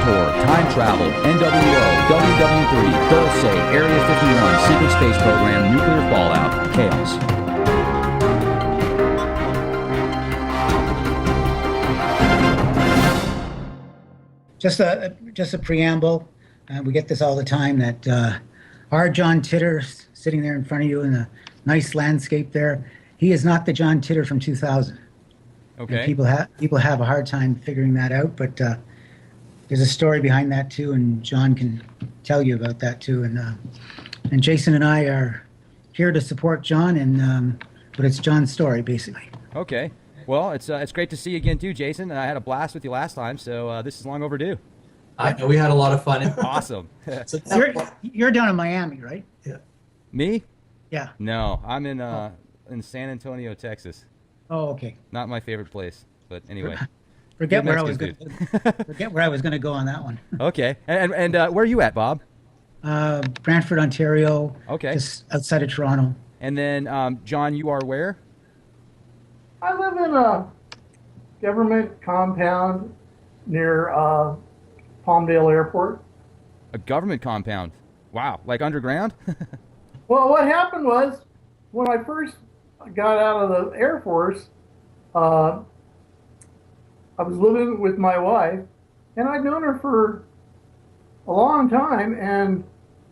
Titor, time travel, NWO WW3 Dulce, Area 51, secret space program, nuclear fallout, chaos. Just a preamble. We get this all the time that our John Titor sitting there in front of you in a nice landscape there. He is not the John Titor from 2000. Okay. And people have a hard time figuring that out, but there's a story behind that too, and John can tell you about that too. And Jason and I are here to support John, but it's John's story basically. Okay. Well, it's great to see you again too, Jason. I had a blast with you last time, so this is long overdue. I know we had a lot of fun. Awesome. So You're down in Miami, right? yeah. Me? Yeah. No, I'm in San Antonio, Texas. Oh, okay. Not my favorite place, but anyway. Forget Good where I was Mexican going to go on that one. Okay. And where are you at, Bob? Brantford, Ontario. Okay. Just outside of Toronto. And then, John, you are where? I live in a government compound near Palmdale Airport. A government compound. Wow. Like underground? Well, what happened was when I first got out of the Air Force, I was living with my wife, and I'd known her for a long time, and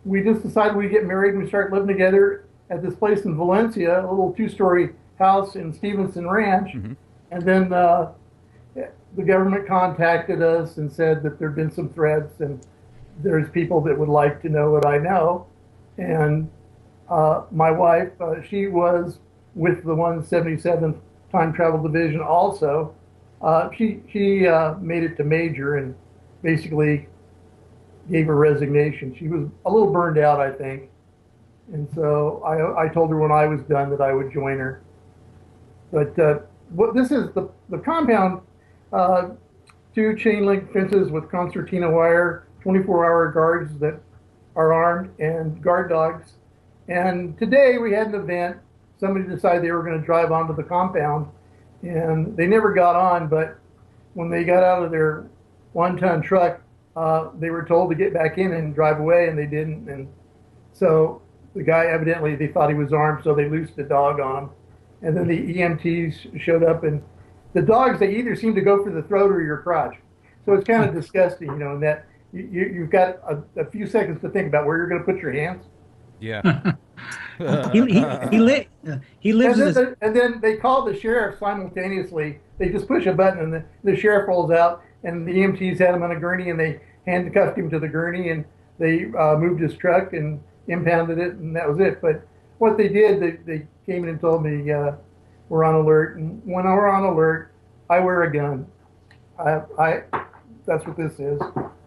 we just decided we'd get married and we start living together at this place in Valencia, a little two-story house in Stevenson Ranch. Mm-hmm. And then the government contacted us and said that there'd been some threats and there's people that would like to know what I know. And my wife, she was with the 177th Time Travel Division also. She made it to major and basically gave her resignation. She was a little burned out, I think. And so I told her when I was done that I would join her. But what this is, the compound, 2 chain link fences with concertina wire, 24-hour guards that are armed, and guard dogs. And today we had an event. Somebody decided they were going to drive onto the compound, and they never got on, but when they got out of their 1-ton truck, they were told to get back in and drive away, and they didn't. And so the guy, evidently, they thought he was armed, so they loosed the dog on him. And then the EMTs showed up, and the dogs, they either seem to go for the throat or your crotch. So it's kind of disgusting, you know, in that you've got a few seconds to think about where you're going to put your hands. Yeah. He lives. And then they call the sheriff simultaneously. They just push a button, and the sheriff rolls out, and the EMTs had him on a gurney, and they handcuffed him to the gurney, and they moved his truck and impounded it, and that was it. But what they did, they came in and told me we're on alert, and when we're on alert, I wear a gun. That's what this is.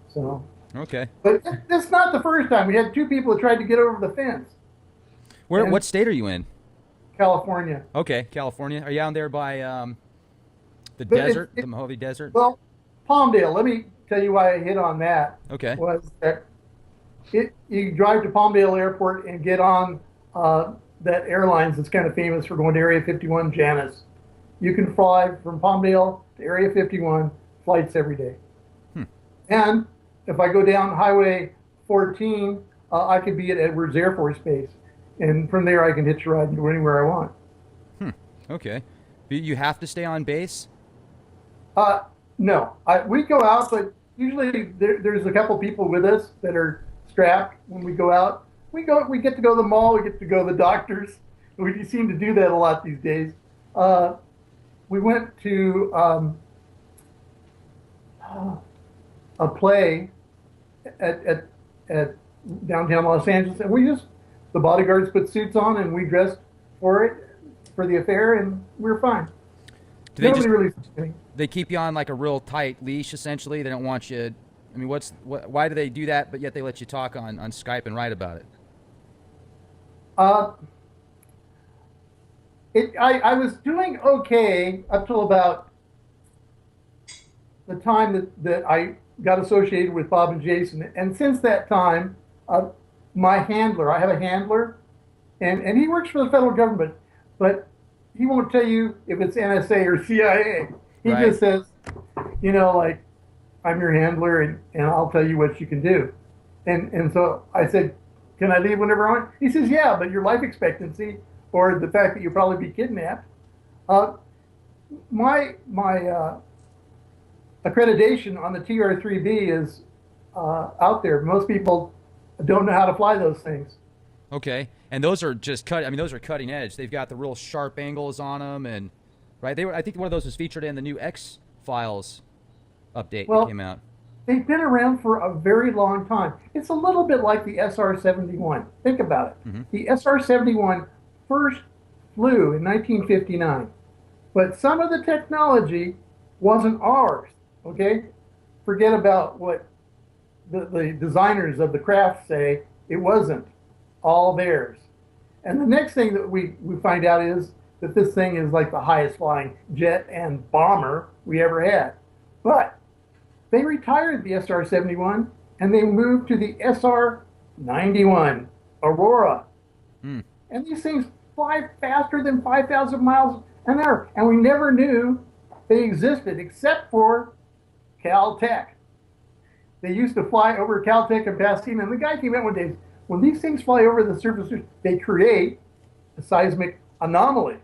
So. Okay. But it's not the first time. We had 2 people that tried to get over the fence. What state are you in? California. Okay, California. Are you down there by the desert, the Mojave Desert? Well, Palmdale. Let me tell you why I hit on that. Okay. Was that you drive to Palmdale Airport and get on that airlines that's kind of famous for going to Area 51, Janus. You can fly from Palmdale to Area 51, flights every day. And if I go down Highway 14, I could be at Edwards Air Force Base. And from there, I can hitch a ride and go anywhere I want. Okay. You have to stay on base? No. We go out, but usually there's a couple people with us that are strapped when we go out. We get to go to the mall, we get to go to the doctors. We seem to do that a lot these days. We went to a play at downtown Los Angeles, and the bodyguards put suits on and we dressed for the affair, and we were fine. They keep you on like a real tight leash, essentially. They don't want you. I mean, why do they do that? But yet they let you talk on Skype and write about it. I was doing okay up till about the time that I got associated with Bob and Jason, and since that time, my handler, I have a handler, and he works for the federal government, but he won't tell you if it's NSA or CIA. He just says, you know, like, I'm your handler, and I'll tell you what you can do. And so I said, can I leave whenever I want? He says, yeah, but your life expectancy or the fact that you'll probably be kidnapped. My accreditation on the TR3B is out there. Most people don't know how to fly those things. Okay, and those are just cut. I mean, those are cutting edge. They've got the real sharp angles on them, and right. They were. I think one of those was featured in the new X Files update that came out. They've been around for a very long time. It's a little bit like the SR-71. Think about it. Mm-hmm. The SR-71 first flew in 1959, but some of the technology wasn't ours. Okay, forget about what the designers of the craft say. It wasn't all theirs. And the next thing that we find out is that this thing is like the highest flying jet and bomber we ever had. But they retired the SR-71 and they moved to the SR-91 Aurora. And these things fly faster than 5,000 miles an hour. And we never knew they existed except for Caltech. They used to fly over Caltech and Pasadena. And the guy came out one day, when these things fly over the surface, they create a seismic anomaly.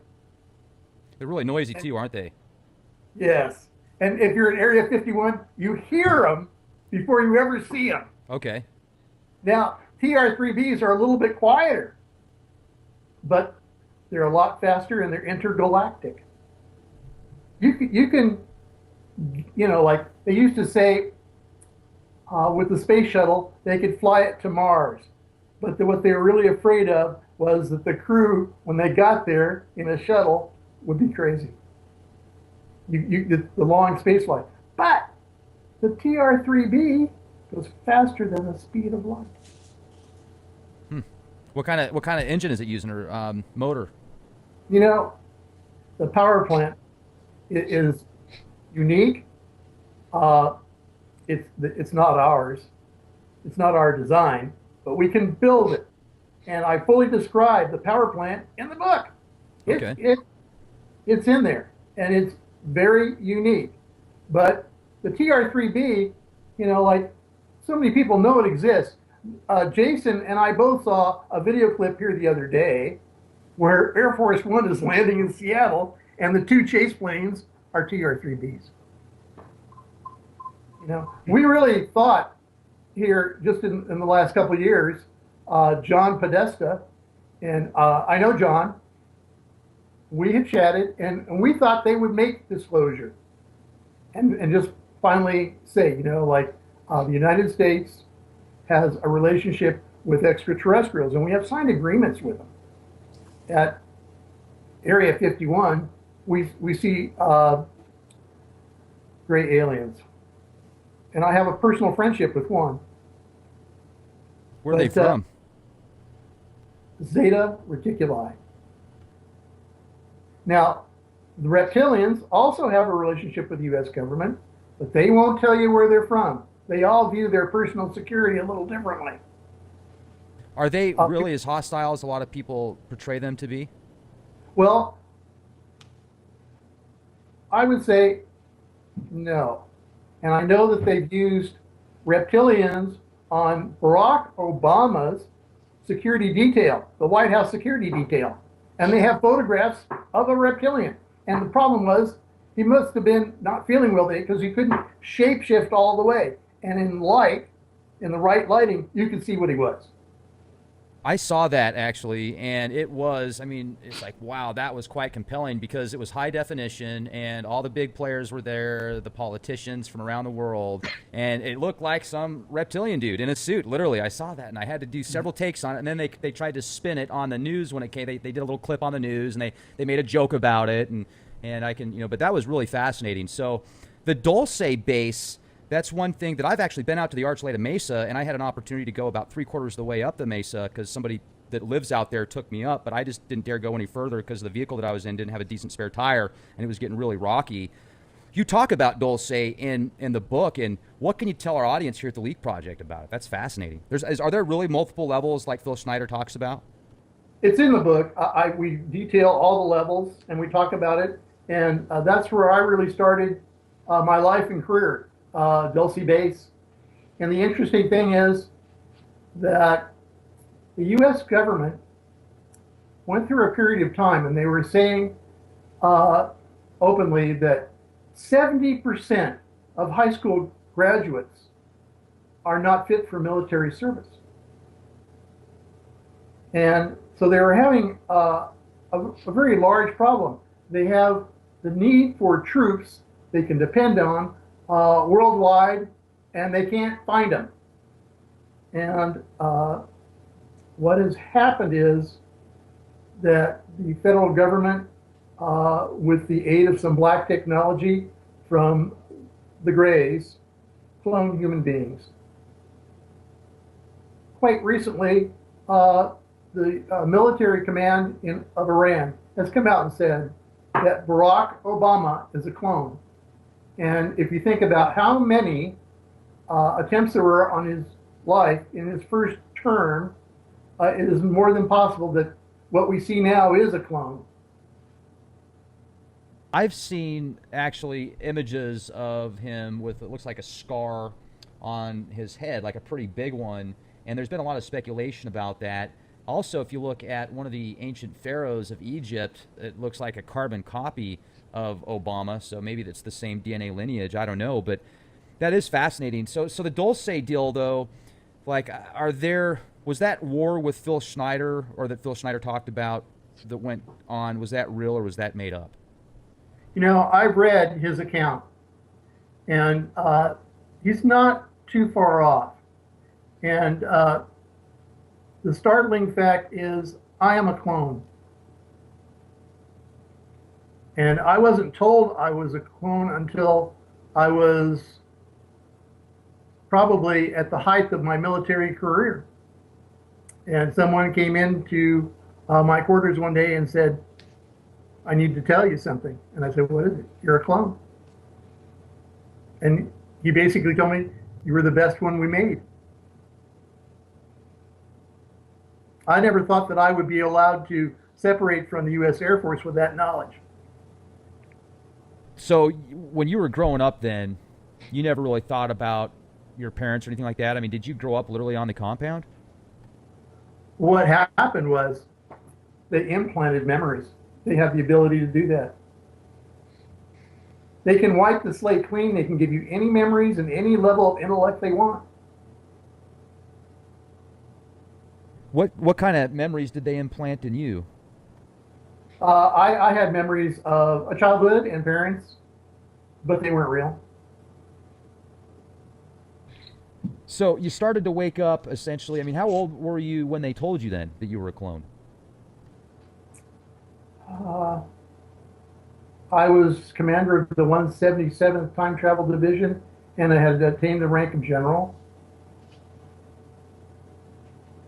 They're really noisy too, aren't they? Yes. And if you're in Area 51, you hear them before you ever see them. Okay. Now, TR-3Bs are a little bit quieter, but they're a lot faster and they're intergalactic. You can, like they used to say with the space shuttle, they could fly it to Mars. But what they were really afraid of was that the crew, when they got there in a shuttle, would be crazy. The long space flight. But the TR-3B goes faster than the speed of light. What kind of engine is it using, or motor? The power plant is unique. It's not ours. It's not our design, but we can build it. And I fully describe the power plant in the book. It's in there, and it's very unique. But the TR-3B, like so many people know it exists. Jason and I both saw a video clip here the other day where Air Force One is landing in Seattle, and the two chase planes are TR-3Bs. We really thought here, just in the last couple of years, John Podesta, and I know John, we had chatted, and we thought they would make Disclosure and just finally say, the United States has a relationship with extraterrestrials, and we have signed agreements with them. At Area 51, we see gray aliens. And I have a personal friendship with one. Where are they from? Zeta Reticuli. Now, the reptilians also have a relationship with the U.S. government, but they won't tell you where they're from. They all view their personal security a little differently. Are they really as hostile as a lot of people portray them to be? Well, I would say no. And I know that they've used reptilians on Barack Obama's security detail, the White House security detail. And they have photographs of a reptilian. And the problem was he must have been not feeling well because he couldn't shapeshift all the way. And in light, in the right lighting, you could see what he was. I saw that actually, and it was, it's like, wow, that was quite compelling because it was high definition and all the big players were there, the politicians from around the world, and it looked like some reptilian dude in a suit, literally. I saw that, and I had to do several takes on it, and then they tried to spin it on the news when it came. They did a little clip on the news, and they made a joke about it, and I can, but that was really fascinating. So the Dulce base, that's one thing that I've actually been out to the Archuleta Mesa, and I had an opportunity to go about 3/4 of the way up the mesa because somebody that lives out there took me up, but I just didn't dare go any further because the vehicle that I was in didn't have a decent spare tire, and it was getting really rocky. You talk about Dulce in the book, and what can you tell our audience here at the Leak Project about it? That's fascinating. Are there really multiple levels like Phil Schneider talks about? It's in the book. We detail all the levels, and we talk about it, and that's where I really started my life and career. Dulce Base. And the interesting thing is that the U.S. government went through a period of time, and they were saying openly that 70% of high school graduates are not fit for military service. And so they were having a very large problem. They have the need for troops they can depend on worldwide, and they can't find them. And what has happened is that the federal government, with the aid of some black technology from the Greys, cloned human beings. Quite recently, the military command of Iran has come out and said that Barack Obama is a clone. And if you think about how many attempts there were on his life in his first term, it is more than possible that what we see now is a clone. I've seen actually images of him with, it looks like a scar on his head, like a pretty big one, and there's been a lot of speculation about that. Also, if you look at one of the ancient pharaohs of Egypt, it looks like a carbon copy of Obama, so maybe that's the same DNA lineage, I don't know, but that is fascinating. So the Dulce deal, though, like, was that war with Phil Schneider, or that Phil Schneider talked about, that went on, was that real or was that made up? You know, I've read his account, and he's not too far off. And the startling fact is, I am a clone. And I wasn't told I was a clone until I was probably at the height of my military career. And someone came into my quarters one day and said, I need to tell you something. And I said, what is it? You're a clone. And he basically told me, you were the best one we made. I never thought that I would be allowed to separate from the U.S. Air Force with that knowledge. So when you were growing up then, you never really thought about your parents or anything like that? I mean, did you grow up literally on the compound? What happened was they implanted memories. They have the ability to do that. They can wipe the slate clean. They can give you any memories and any level of intellect they want. What kind of memories did they implant in you? I had memories of a childhood and parents, but they weren't real. So you started to wake up, essentially. I mean, how old were you when they told you then that you were a clone? I was commander of the 177th Time Travel Division, and I had attained the rank of general.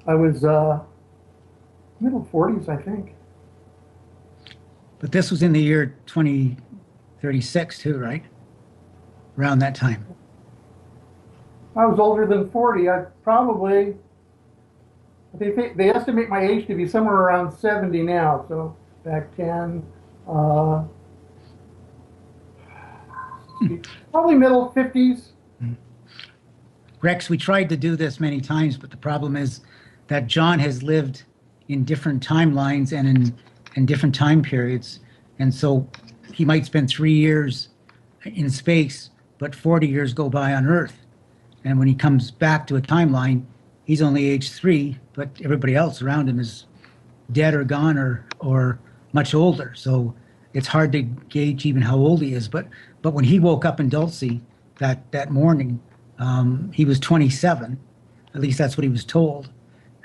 I was middle 40s, I think. But this was in the year 2036 too, right? Around that time. I was older than 40. They estimate my age to be somewhere around 70 now. So back 10, probably middle 50s. Rex, we tried to do this many times, but the problem is that John has lived in different timelines and in different time periods. And so he might spend 3 years in space, but 40 years go by on Earth. And when he comes back to a timeline, he's only age 3, but everybody else around him is dead or gone or much older. So it's hard to gauge even how old he is. But when he woke up in Dulce that morning, he was 27. At least that's what he was told.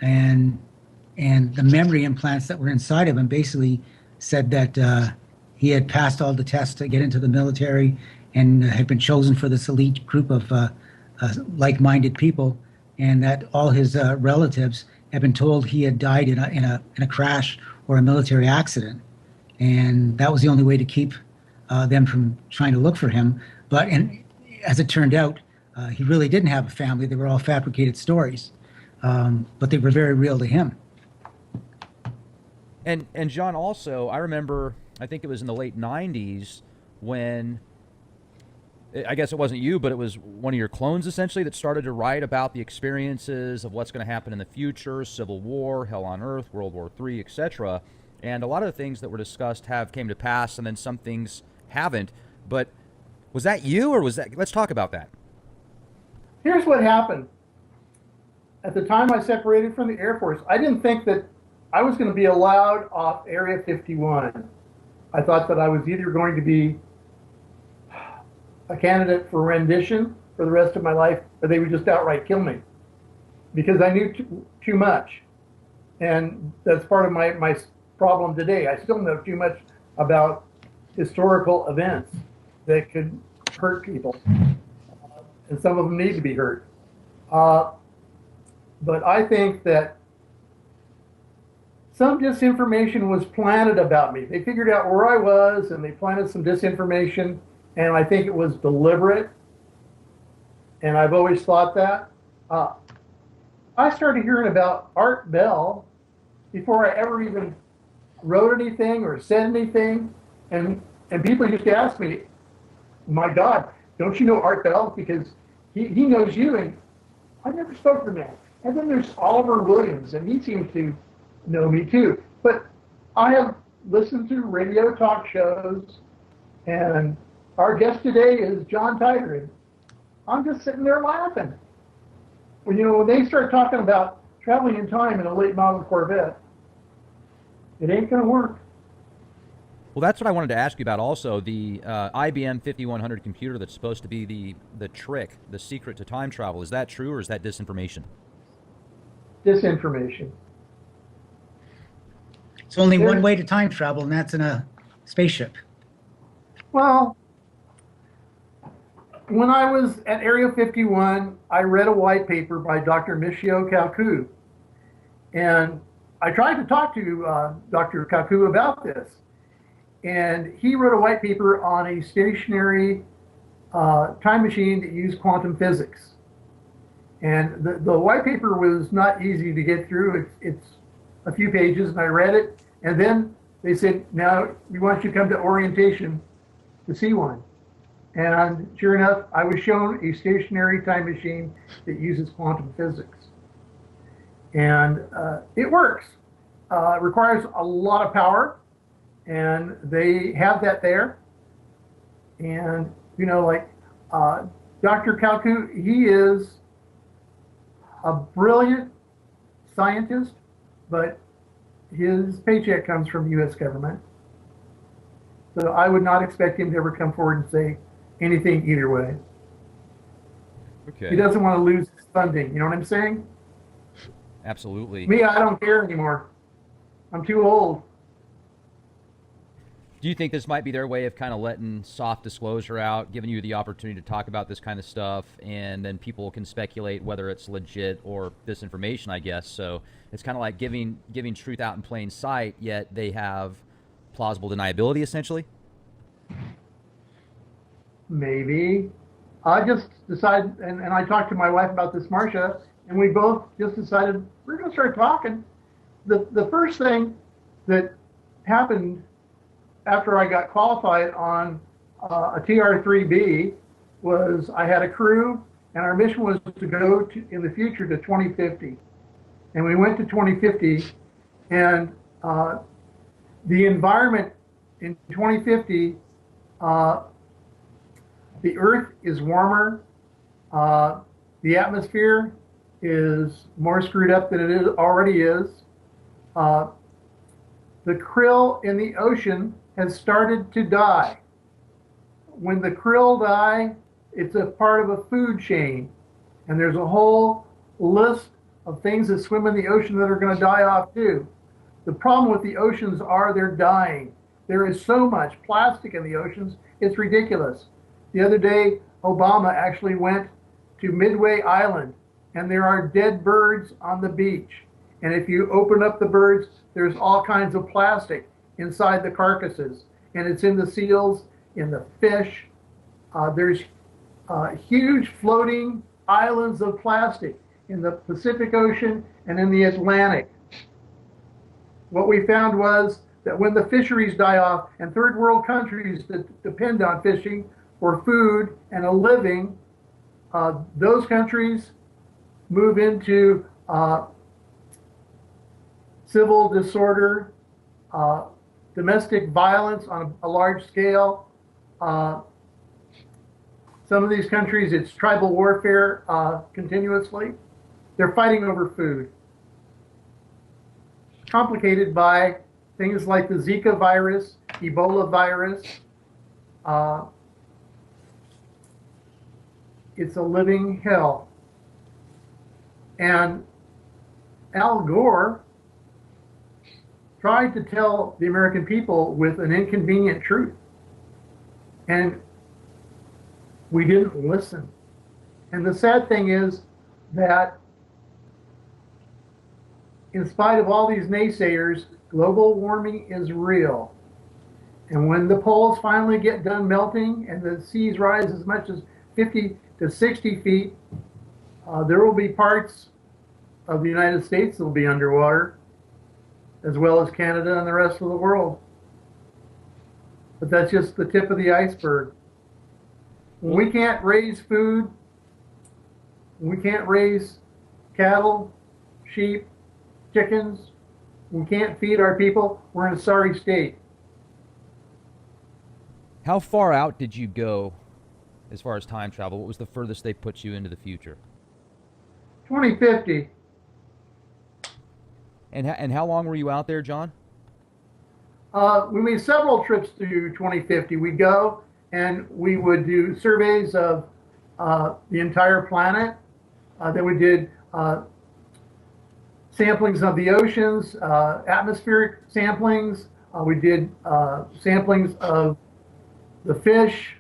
And the memory implants that were inside of him basically said that he had passed all the tests to get into the military and had been chosen for this elite group of like-minded people, and that all his relatives had been told he had died in a crash or a military accident, and that was the only way to keep them from trying to look for him. But as it turned out, he really didn't have a family. They were all fabricated stories, but they were very real to him. And John, also, I remember, I think it was in the late 90s when I guess it wasn't you, but it was one of your clones essentially that started to write about the experiences of what's going to happen in the future, Civil War, Hell on Earth, World War III, etc. And a lot of the things that were discussed have came to pass, and then some things haven't. But was that you, or was that? Let's talk about that. Here's what happened. At the time I separated from the Air Force, I didn't think that I was going to be allowed off Area 51. I thought that I was either going to be a candidate for rendition for the rest of my life, or they would just outright kill me because I knew too much. And that's part of my problem today. I still know too much about historical events that could hurt people. And some of them need to be hurt. But I think that some disinformation was planted about me. They figured out where I was and they planted some disinformation, and I think it was deliberate. And I've always thought that. I started hearing about Art Bell before I ever even wrote anything or said anything. And people used to ask me, my God, don't you know Art Bell? Because he knows you. And I never spoke to the man. And then there's Oliver Williams, and he seems to know me too. But I have listened to radio talk shows, and our guest today is John Titor. And I'm just sitting there laughing. Well, when they start talking about traveling in time in a late model Corvette, it ain't going to work. Well, that's what I wanted to ask you about also. The IBM 5100 computer that's supposed to be the trick, the secret to time travel. Is that true, or is that disinformation? Disinformation. It's only one way to time travel, and that's in a spaceship. Well, when I was at Area 51, I read a white paper by Dr. Michio Kaku. And I tried to talk to Dr. Kaku about this. And he wrote a white paper on a stationary time machine that used quantum physics. And the white paper was not easy to get through. It's a few pages, and I read it. And then they said, now we want you to come to orientation to see one. And sure enough, I was shown a stationary time machine that uses quantum physics. And it works. It requires a lot of power, and they have that there. And, Dr. Kalku, he is a brilliant scientist, but his paycheck comes from the U.S. government. So I would not expect him to ever come forward and say anything either way. Okay. He doesn't want to lose his funding. You know what I'm saying? Absolutely. Me, I don't care anymore. I'm too old. Do you think this might be their way of kind of letting soft disclosure out, giving you the opportunity to talk about this kind of stuff, and then people can speculate whether it's legit or disinformation, I guess? So it's kind of like giving truth out in plain sight, yet they have plausible deniability, essentially? Maybe. I just decided, and I talked to my wife about this, Marcia, and we both just decided we're going to start talking. The first thing that happened after I got qualified on a TR-3B was I had a crew, and our mission was to go in the future to 2050. And we went to 2050, and the environment in 2050, the Earth is warmer, the atmosphere is more screwed up than it already is. The krill in the ocean has started to die. When the krill die, it's a part of a food chain, and there's a whole list of things that swim in the ocean that are going to die off too. The problem with the oceans are they're dying. There is so much plastic in the oceans, it's ridiculous. The other day, Obama actually went to Midway Island, and there are dead birds on the beach. And if you open up the birds, there's all kinds of plastic inside the carcasses. And it's in the seals, in the fish. There's huge floating islands of plastic in the Pacific Ocean and in the Atlantic. What we found was that when the fisheries die off and third world countries that depend on fishing for food and a living, those countries move into civil disorder, domestic violence on a large scale. Some of these countries, it's tribal warfare continuously. They're fighting over food. Complicated by things like the Zika virus, Ebola virus. It's a living hell. And Al Gore tried to tell the American people with an inconvenient truth. And we didn't listen. And the sad thing is that in spite of all these naysayers, global warming is real. And when the poles finally get done melting and the seas rise as much as 50 to 60 feet, there will be parts of the United States that will be underwater, as well as Canada and the rest of the world. But that's just the tip of the iceberg. When we can't raise food, when we can't raise cattle, sheep, chickens, we can't feed our people, we're in a sorry state. How far out did you go as far as time travel? What was the furthest they put you into the future? 2050. And how long were you out there, John? We made several trips to 2050. We'd go and we would do surveys of the entire planet. Then we did samplings of the oceans, atmospheric samplings. We did samplings of the fish,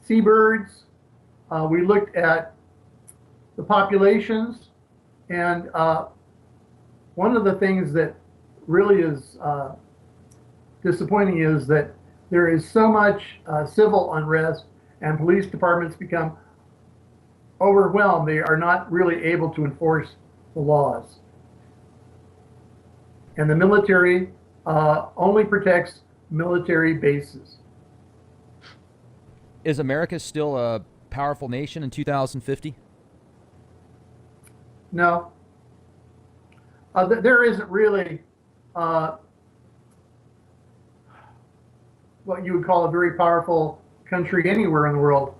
seabirds. We looked at the populations. And one of the things that really is disappointing is that there is so much civil unrest and police departments become overwhelmed. They are not really able to enforce the laws. And the military only protects military bases. Is America still a powerful nation in 2050? No. There isn't really what you would call a very powerful country anywhere in the world.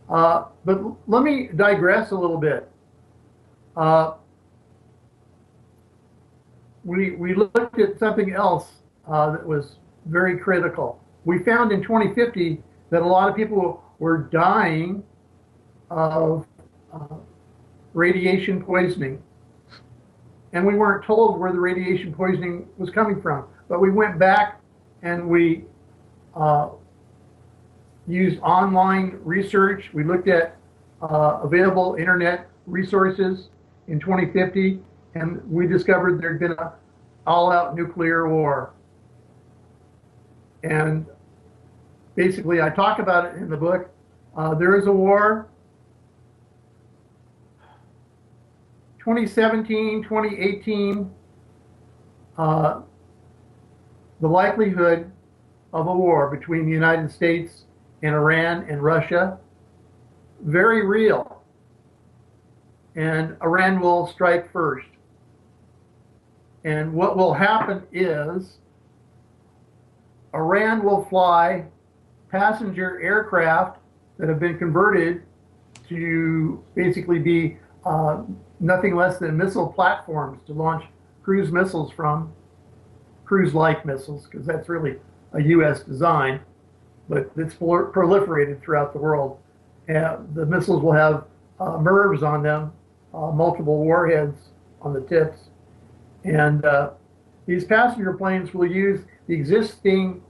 But let me digress a little bit. We looked at something else that was very critical. We found in 2050 that a lot of people were dying of radiation poisoning. And we weren't told where the radiation poisoning was coming from. But we went back and we used online research. We looked at available internet resources in 2050, and we discovered there'd been an all-out nuclear war. And basically, I talk about it in the book. There is a war. 2017, 2018, the likelihood of a war between the United States and Iran and Russia, very real. And Iran will strike first. And what will happen is Iran will fly passenger aircraft that have been converted to basically be nothing less than missile platforms to launch cruise missiles from, cruise-like missiles, because that's really a U.S. design, but it's proliferated throughout the world. The missiles will have MIRVs on them, multiple warheads on the tips. And these passenger planes will use the existing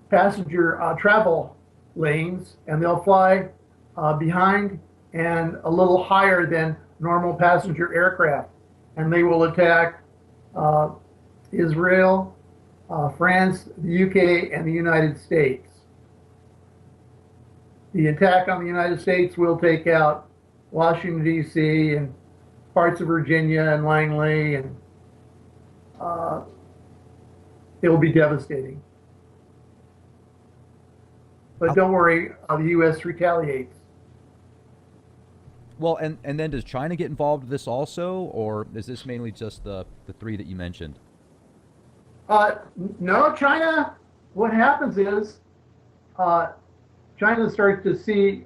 passenger travel lanes, and they'll fly behind and a little higher than normal passenger aircraft. And they will attack Israel, France, the UK, and the United States. The attack on the United States will take out Washington, D.C., and parts of Virginia and Langley, and it will be devastating. But don't worry, the U.S. retaliates. Well, and then does China get involved with this also, or is this mainly just the three that you mentioned? No, China, what happens is China starts to see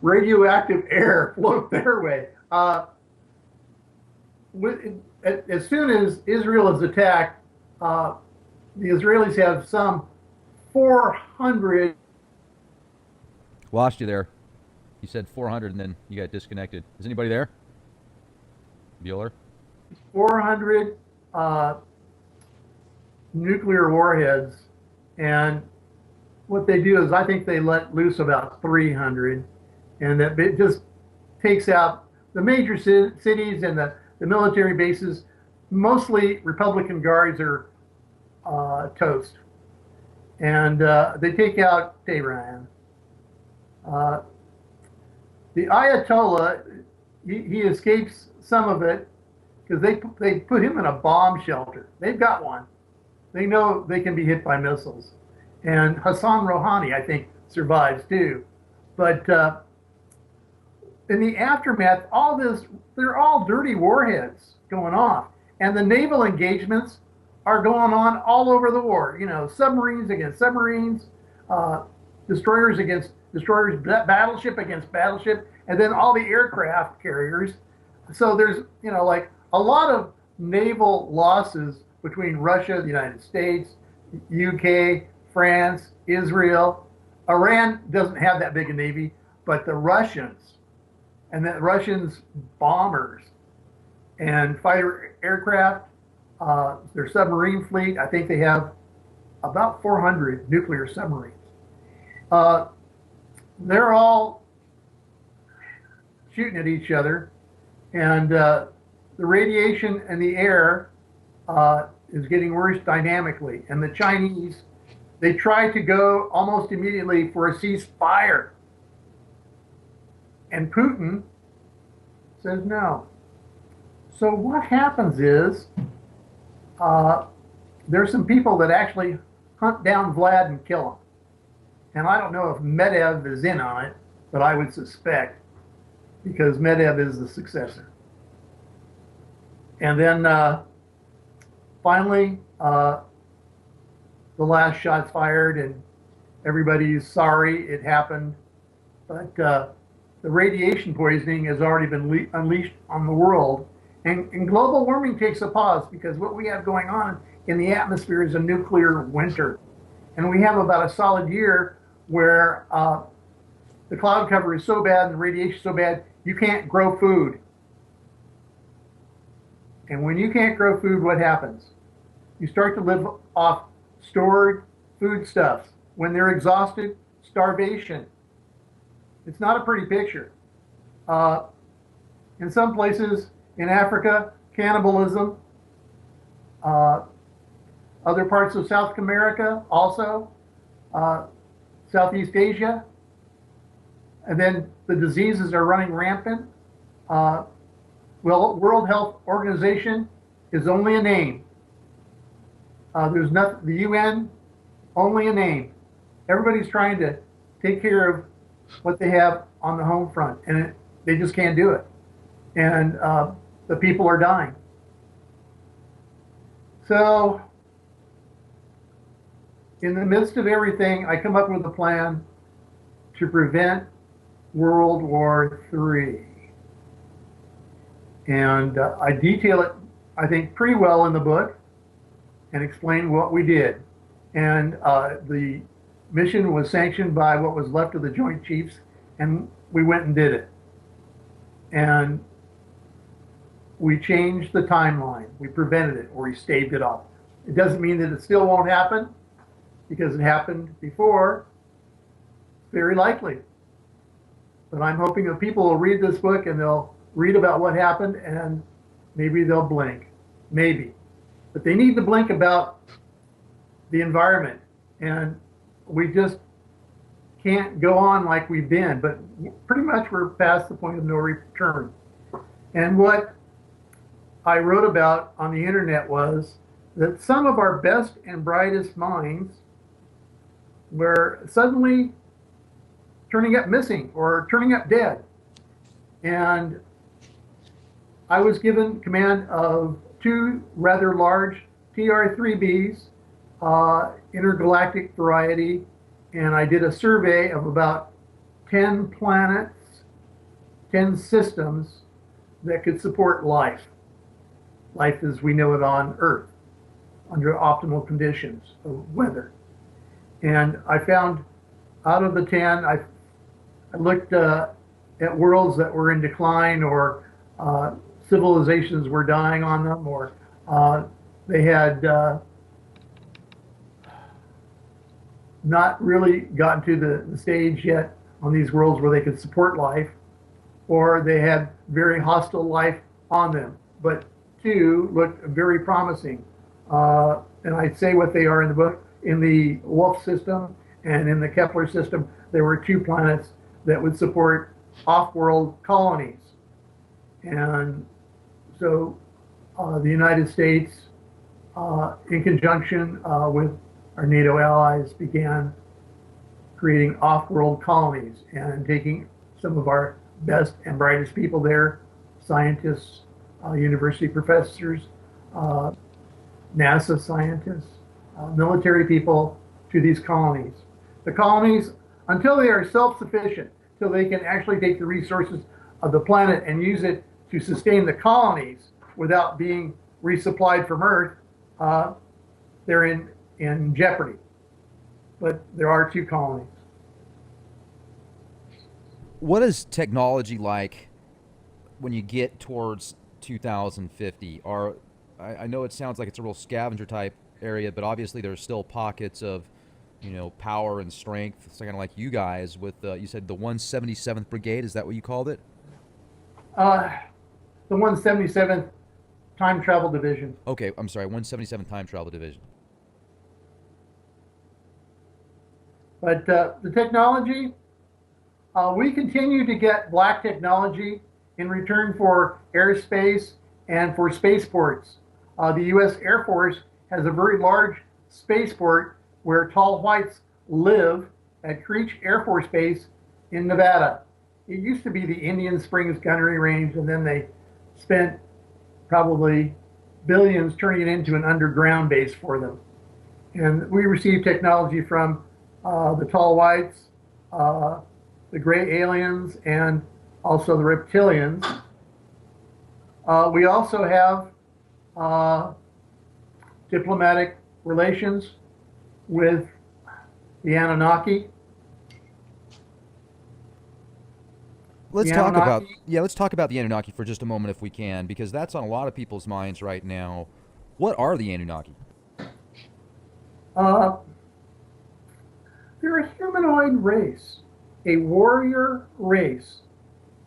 radioactive air float their way. As soon as Israel is attacked, the Israelis have some 400. Lost you there. You said 400 and then you got disconnected. Is anybody there? Bueller? 400 nuclear warheads, and what they do is I think they let loose about 300, and that it just takes out the major cities and the military bases. Mostly Republican guards are toast, and they take out Tehran. The Ayatollah, he escapes some of it because they put him in a bomb shelter. They've got one. They know they can be hit by missiles. And Hassan Rouhani, I think, survives too. But in the aftermath, all this, they're all dirty warheads going off. And the naval engagements are going on all over the war. You know, submarines against submarines, destroyers against destroyers, battleship against battleship, and then all the aircraft carriers. So there's, you know, like a lot of naval losses between Russia, the United States, UK, France, Israel. Iran doesn't have that big a navy, but the Russians, and the Russians bombers and fighter aircraft, their submarine fleet, I think they have about 400 nuclear submarines. They're all shooting at each other, and the radiation in the air is getting worse dynamically. And the Chinese, they try to go almost immediately for a ceasefire. And Putin says no. So what happens is there's some people that actually hunt down Vlad and kill him. And I don't know if Medvedev is in on it, but I would suspect, because Medvedev is the successor. And then finally, the last shot's fired, and everybody's sorry it happened. But the radiation poisoning has already been unleashed on the world. And global warming takes a pause, because what we have going on in the atmosphere is a nuclear winter. And we have about a solid year where the cloud cover is so bad and the radiation is so bad, you can't grow food. And when you can't grow food, what happens? You start to live off stored foodstuffs. When they're exhausted, starvation. It's not a pretty picture. In some places in Africa, cannibalism. Other parts of South America also. Southeast Asia, and then the diseases are running rampant. Well, World Health Organization is only a name. There's nothing. The UN, only a name. Everybody's trying to take care of what they have on the home front, and they just can't do it. And the people are dying. So, in the midst of everything, I come up with a plan to prevent World War III. And I detail it, I think, pretty well in the book and explain what we did. And the mission was sanctioned by what was left of the Joint Chiefs, and we went and did it. And we changed the timeline. We prevented it, or we staved it off. It doesn't mean that it still won't happen, because it happened before, very likely. But I'm hoping that people will read this book and they'll read about what happened, and maybe they'll blink, maybe. But they need to blink about the environment, and we just can't go on like we've been, but pretty much we're past the point of no return. And what I wrote about on the internet was that some of our best and brightest minds were suddenly turning up missing or turning up dead. And I was given command of two rather large TR-3Bs, intergalactic variety, and I did a survey of about 10 planets, 10 systems that could support life as we know it on Earth, under optimal conditions of weather. And I found out of the 10, I looked at worlds that were in decline, or civilizations were dying on them, or they had not really gotten to the stage yet on these worlds where they could support life, or they had very hostile life on them. But two looked very promising. And I'd say what they are in the book. In the Wolf system and in the Kepler system, there were two planets that would support off-world colonies. And so the United States, in conjunction with our NATO allies, began creating off-world colonies and taking some of our best and brightest people there, scientists, university professors, NASA scientists, military people, to these colonies. The colonies, until they are self-sufficient, till they can actually take the resources of the planet and use it to sustain the colonies without being resupplied from Earth, they're in jeopardy. But there are two colonies. What is technology like when you get towards 2050? I know it sounds like it's a real scavenger type area, but obviously there's still pockets of, power and strength. It's kind of like you guys with, you said the 177th Brigade. Is that what you called it? The 177th Time Travel Division. Okay, I'm sorry, 177th Time Travel Division. But the technology, we continue to get black technology in return for airspace and for spaceports. The U.S. Air Force has a very large spaceport where tall whites live at Creech Air Force Base in Nevada. It used to be the Indian Springs Gunnery Range, and then they spent probably billions turning it into an underground base for them. And we received technology from the tall whites, the gray aliens, and also the reptilians. We also have diplomatic relations with the Anunnaki. Let's talk about the Anunnaki for just a moment if we can, because that's on a lot of people's minds right now. What are the Anunnaki? They're a humanoid race, a warrior race,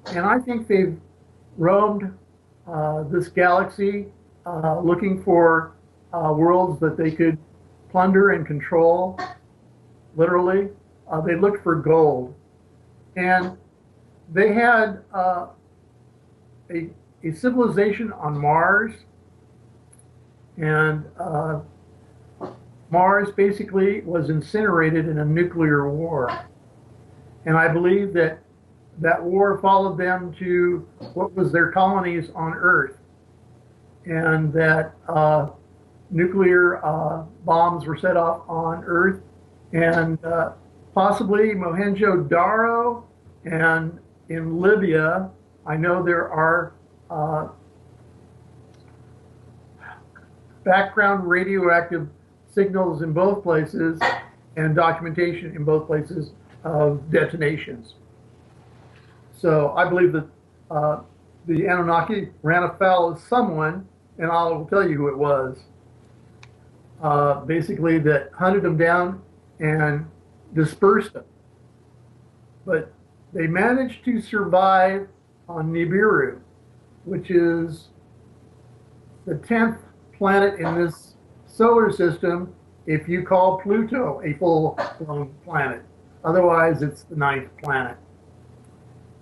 and I think they've roamed this galaxy looking for worlds that they could plunder and control, literally. They looked for gold. And they had a civilization on Mars. And Mars basically was incinerated in a nuclear war. And I believe that that war followed them to what was their colonies on Earth. And that nuclear bombs were set off on Earth, and possibly Mohenjo-Daro, and in Libya, I know there are background radioactive signals in both places and documentation in both places of detonations. So I believe that the Anunnaki ran afoul of someone, and I will tell you who it was. Basically, that hunted them down and dispersed them. But they managed to survive on Nibiru, which is the 10th planet in this solar system if you call Pluto a full-blown planet. Otherwise, it's the 9th planet.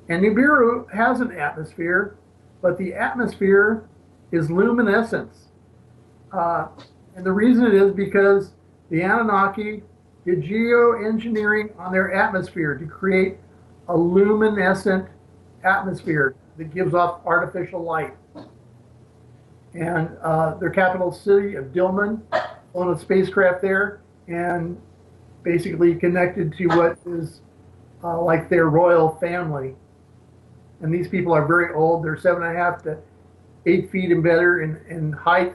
And Nibiru has an atmosphere, but the atmosphere is luminescence. And the reason it is because the Anunnaki did geoengineering on their atmosphere to create a luminescent atmosphere that gives off artificial light. And their capital city of Dillman on a spacecraft there, and basically connected to what is like their royal family. And these people are very old. They're 7.5 to 8 feet and better in height.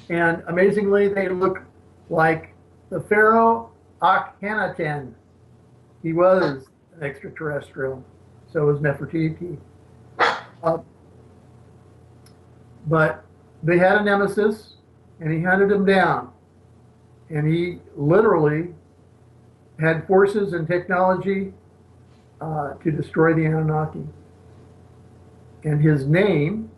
And amazingly, they look like the Pharaoh Akhenaten. He was an extraterrestrial. So was Nefertiti. But they had a nemesis, and he hunted him down. And he literally had forces and technology to destroy the Anunnaki. And his name,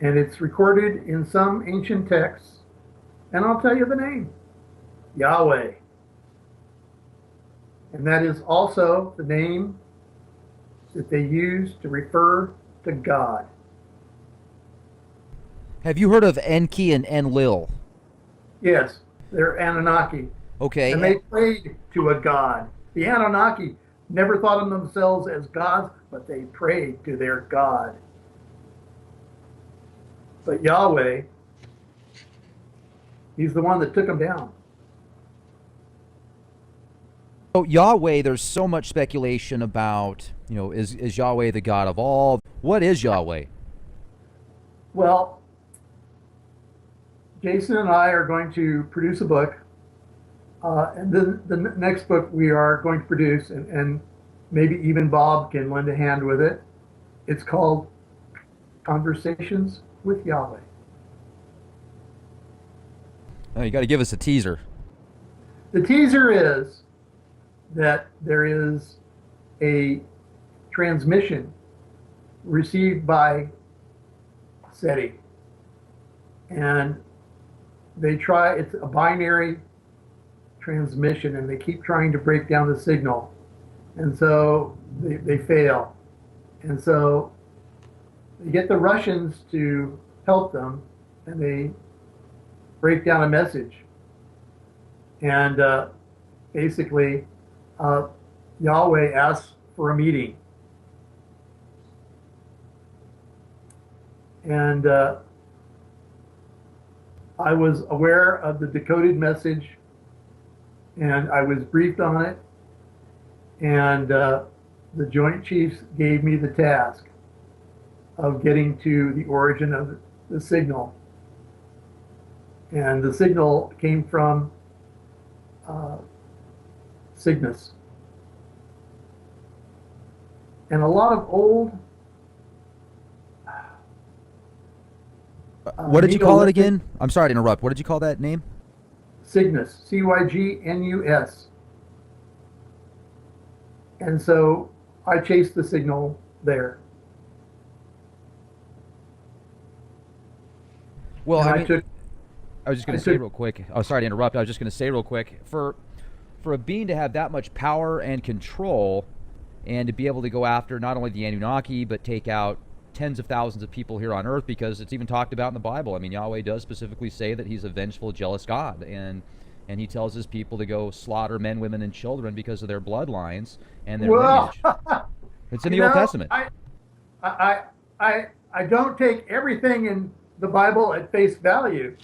and it's recorded in some ancient texts, and I'll tell you the name, Yahweh. And that is also the name that they use to refer to God. Have you heard of Enki and Enlil? Yes, they're Anunnaki. Okay. And they prayed to a god. The Anunnaki never thought of themselves as gods, but they prayed to their god. But Yahweh, he's the one that took them down. So Yahweh, there's so much speculation about, is Yahweh the God of all? What is Yahweh? Well, Jason and I are going to produce a book, and then the next book we are going to produce, and maybe even Bob can lend a hand with it. It's called Conversations with Yahweh. Oh, you got to give us a teaser. The teaser is that there is a transmission received by SETI, and it's a binary transmission, and they keep trying to break down the signal, and so they fail. And so they get the Russians to help them, and they break down a message. And basically, Yahweh asks for a meeting. And I was aware of the decoded message, and I was briefed on it, and the Joint Chiefs gave me the task of getting to the origin of the signal. And the signal came from Cygnus. And a lot of old... What did you call it again? I'm sorry to interrupt. What did you call that name? Cygnus, Cygnus. And so I chased the signal there. Well, And I mean, I was just going to say took- real quick. Oh, sorry to interrupt. I was just going to say real quick. For a being to have that much power and control, and to be able to go after not only the Anunnaki, but take out tens of thousands of people here on Earth, because it's even talked about in the Bible. I mean, Yahweh does specifically say that he's a vengeful, jealous God, and he tells his people to go slaughter men, women, and children because of their bloodlines and their lineage. It's in the Old Testament. I don't take everything in the Bible at face value.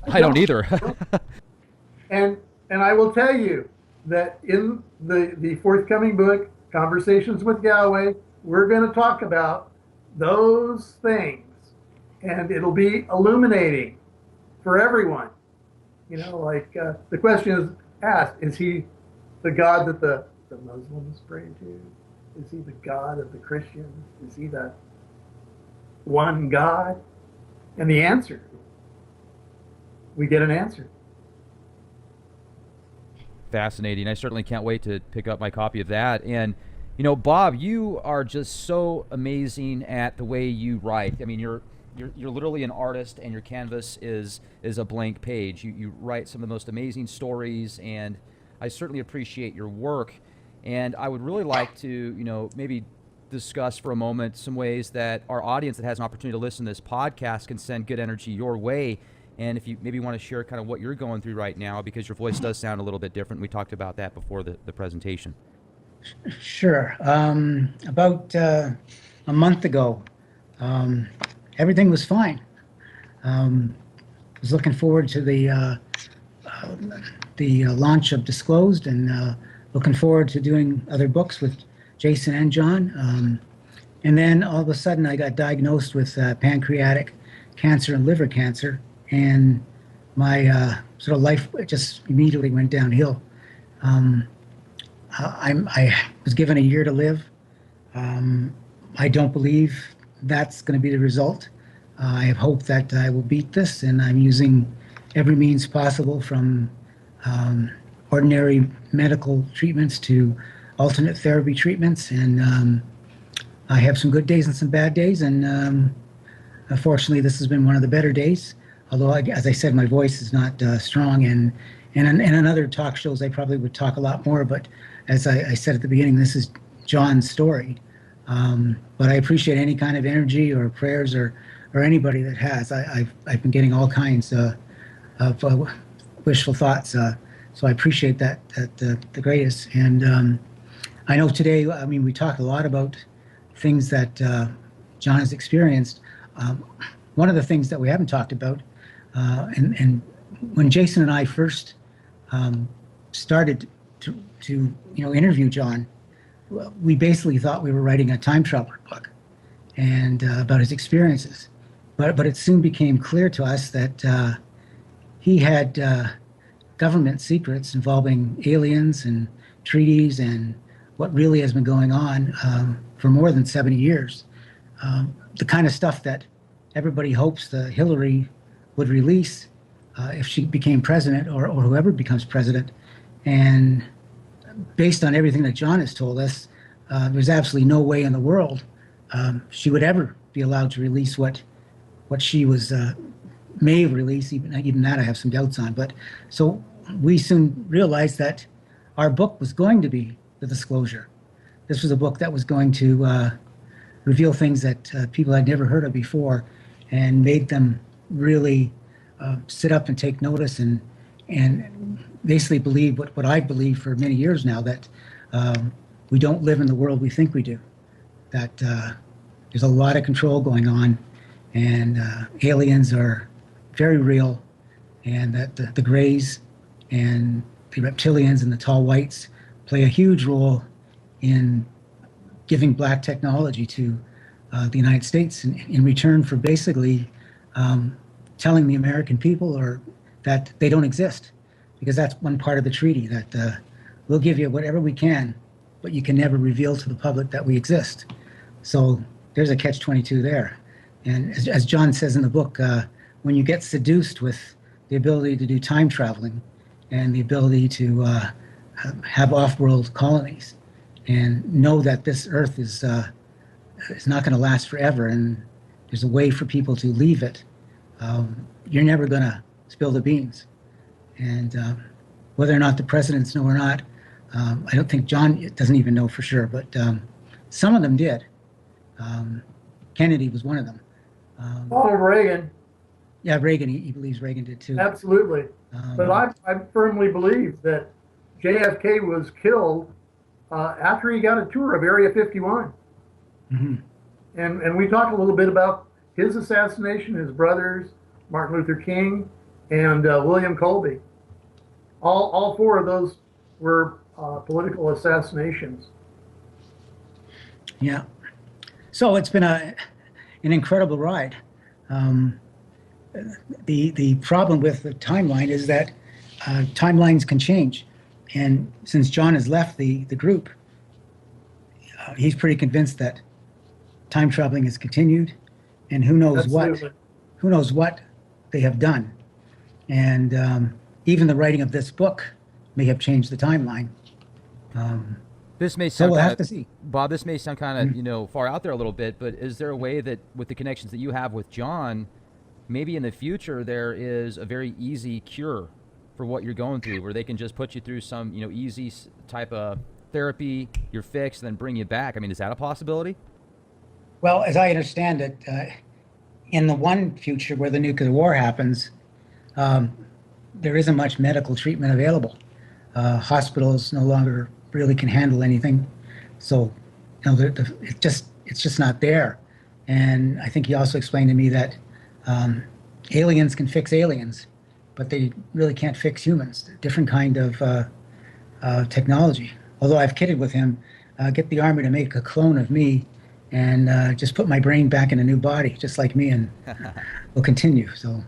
I don't either. And I will tell you that in the forthcoming book, Conversations with Yahweh, we're going to talk about those things, and it'll be illuminating for everyone. Like the question is asked, is he the God that the Muslims pray to? Is he the God of the Christians? Is he the one God? And the answer, we get an answer. Fascinating. I certainly can't wait to pick up my copy of that. And Bob, you are just so amazing at the way you write. I mean, you're literally an artist, and your canvas is a blank page. You write some of the most amazing stories, and I certainly appreciate your work. And I would really like to, maybe discuss for a moment some ways that our audience that has an opportunity to listen to this podcast can send good energy your way. and if you maybe want to share kind of what you're going through right now, because your voice does sound a little bit different. We talked about that before the presentation. Sure. About a month ago, everything was fine. Was looking forward to the launch of Disclosed, and looking forward to doing other books with Jason and John. And then all of a sudden, I got diagnosed with pancreatic cancer and liver cancer, and my sort of life just immediately went downhill. I was given a year to live. I don't believe that's going to be the result. I have hope that I will beat this, and I'm using every means possible, from ordinary medical treatments to alternate therapy treatments. And I have some good days and some bad days, and unfortunately, this has been one of the better days. Although, as I said, my voice is not strong, and in other talk shows, I probably would talk a lot more. But as I said at the beginning, this is John's story. But I appreciate any kind of energy or prayers or anybody that has. I've been getting all kinds of wishful thoughts. So I appreciate that the greatest. And I know today, I mean, we talked a lot about things that John has experienced. One of the things that we haven't talked about, and when Jason and I first started to interview John, we basically thought we were writing a time traveler book, and about his experiences. But it soon became clear to us that he had government secrets involving aliens and treaties and what really has been going on for more than 70 years. The kind of stuff that everybody hopes the Hillary would release if she became president, or whoever becomes president. And based on everything that John has told us, there's absolutely no way in the world she would ever be allowed to release what she was may have released. Even that I have some doubts on. But so we soon realized that our book was going to be the Disclosure. This was a book that was going to reveal things that people had never heard of before, and made them really sit up and take notice, and basically believe what I've believed for many years now, that we don't live in the world we think we do, that there's a lot of control going on, and aliens are very real, and that the Greys and the reptilians and the tall whites play a huge role in giving black technology to the United States in return for basically telling the American people or that they don't exist, because that's one part of the treaty, that we'll give you whatever we can, but you can never reveal to the public that we exist. So there's a catch-22 there. And as John says in the book, when you get seduced with the ability to do time traveling and the ability to have off-world colonies, and know that this Earth is not going to last forever, and there's a way for people to leave it, you're never going to spill the beans. And whether or not the presidents know or not, I don't think John doesn't even know for sure, but some of them did. Kennedy was one of them. Ronald Reagan. Yeah, Reagan, he believes Reagan did too. Absolutely. But I firmly believe that JFK was killed after he got a tour of Area 51. Mm-hmm. And we talked a little bit about his assassination, his brothers, Martin Luther King, and William Colby. All four of those were political assassinations. Yeah. So it's been an incredible ride. The problem with the timeline is that timelines can change. And since John has left the group, he's pretty convinced that time traveling has continued, and who knows Absolutely. what they have done. And even the writing of this book may have changed the timeline. This may So sound we'll kind have to see. Bob, this may sound kind of far out there a little bit, but is there a way that with the connections that you have with John, maybe in the future there is a very easy cure for what you're going through, where they can just put you through some easy type of therapy, you're fixed, then bring you back? I mean, is that a possibility? Well, as I understand it, in the one future where the nuclear war happens, there isn't much medical treatment available. Hospitals no longer really can handle anything, so it's just not there. And I think he also explained to me that aliens can fix aliens, but they really can't fix humans. Different kind of technology. Although I've kidded with him, get the army to make a clone of me and just put my brain back in a new body, just like me, and we'll continue. So,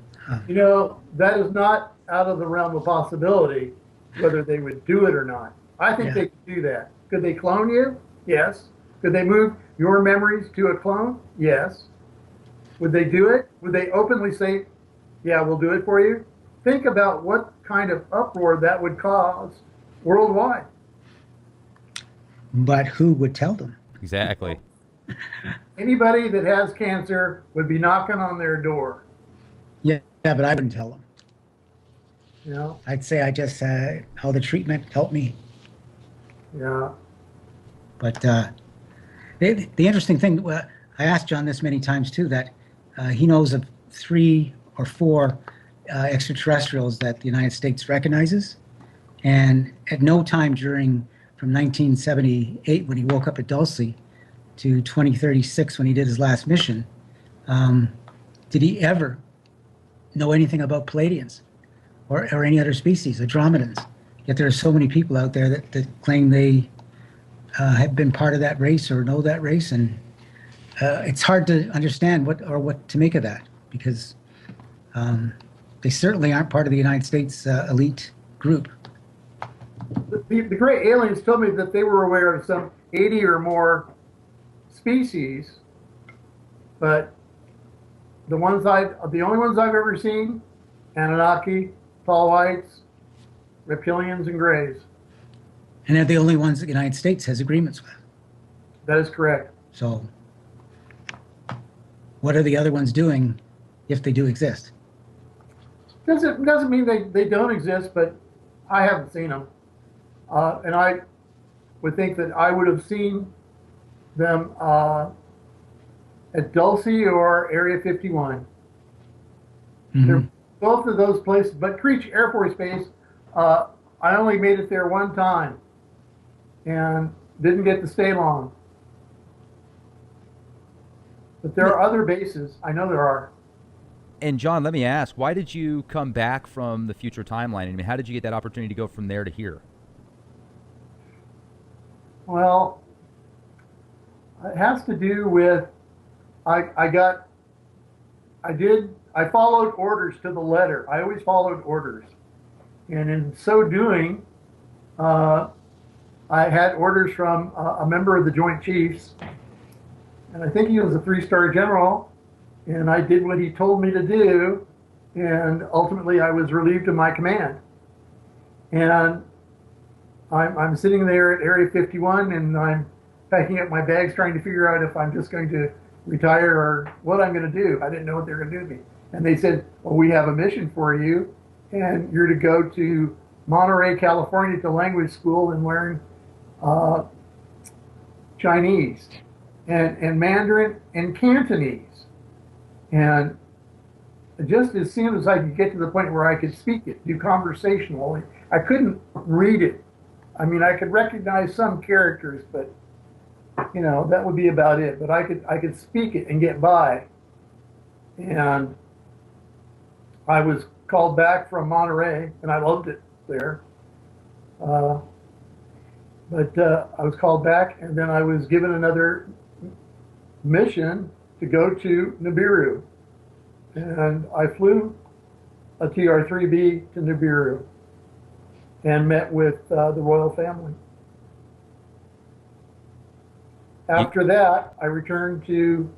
You know, that is not out of the realm of possibility, whether they would do it or not. I think Yeah. they could do that. Could they clone you? Yes. Could they move your memories to a clone? Yes. Would they do it? Would they openly say, yeah, we'll do it for you? Think about what kind of uproar that would cause worldwide. but who would tell them? Exactly. Anybody that has cancer would be knocking on their door. Yeah, but I wouldn't tell them. You know? I'd say I just all the treatment helped me. Yeah. But the interesting thing, I asked John this many times too, that he knows of 3 or 4 extraterrestrials that the United States recognizes, and at no time from 1978 when he woke up at Dulce to 2036 when he did his last mission, did he ever know anything about Palladians or any other species, Andromedans. Yet there are so many people out there that claim they have been part of that race or know that race, and it's hard to understand what to make of that, because they certainly aren't part of the United States elite group. The great aliens told me that they were aware of some 80 or more species, but the only ones I've ever seen, Anunnaki, tall whites, reptilians, and grays. And they're the only ones the United States has agreements with. That is correct. So what are the other ones doing if they do exist? Doesn't mean they don't exist, but I haven't seen them. And I would think that I would have seen them at Dulce or Area 51. Mhm. They're both of those places, but Creech Air Force Base, I only made it there one time and didn't get to stay long. But there are other bases. I know there are. And John, let me ask, why did you come back from the future timeline? I mean, how did you get that opportunity to go from there to here? Well, it has to do with I followed orders to the letter. I always followed orders. And in so doing, I had orders from a member of the Joint Chiefs, and I think he was a 3-star general, and I did what he told me to do, and ultimately I was relieved of my command. And I'm sitting there at Area 51, and I'm packing up my bags trying to figure out if I'm just going to retire or what I'm going to do. I didn't know what they were going to do to me. And they said, well, we have a mission for you, and you're to go to Monterey, California to language school and learn Chinese and Mandarin and Cantonese. And just as soon as I could get to the point where I could speak it, do conversational, I couldn't read it. I mean, I could recognize some characters, but you know, that would be about it. But I could speak it and get by. And I was called back from Monterey, and I loved it there. But I was called back, and then I was given another mission to go to Nibiru. And I flew a TR-3B to Nibiru and met with the royal family. After that, I returned to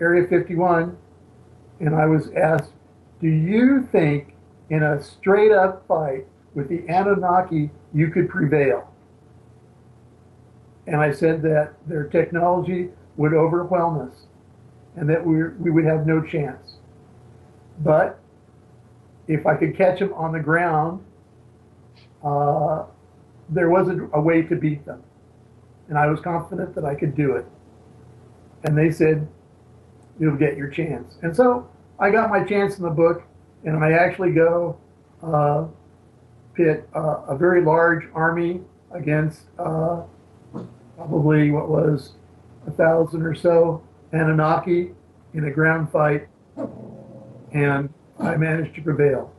Area 51, and I was asked, do you think in a straight up fight with the Anunnaki you could prevail? And I said that their technology would overwhelm us and that we would have no chance. But if I could catch them on the ground, there wasn't a way to beat them. And I was confident that I could do it. And they said, you'll get your chance. And so I got my chance in the book, and I actually go pit a very large army against probably what was 1,000 or so Anunnaki in a ground fight, and I managed to prevail.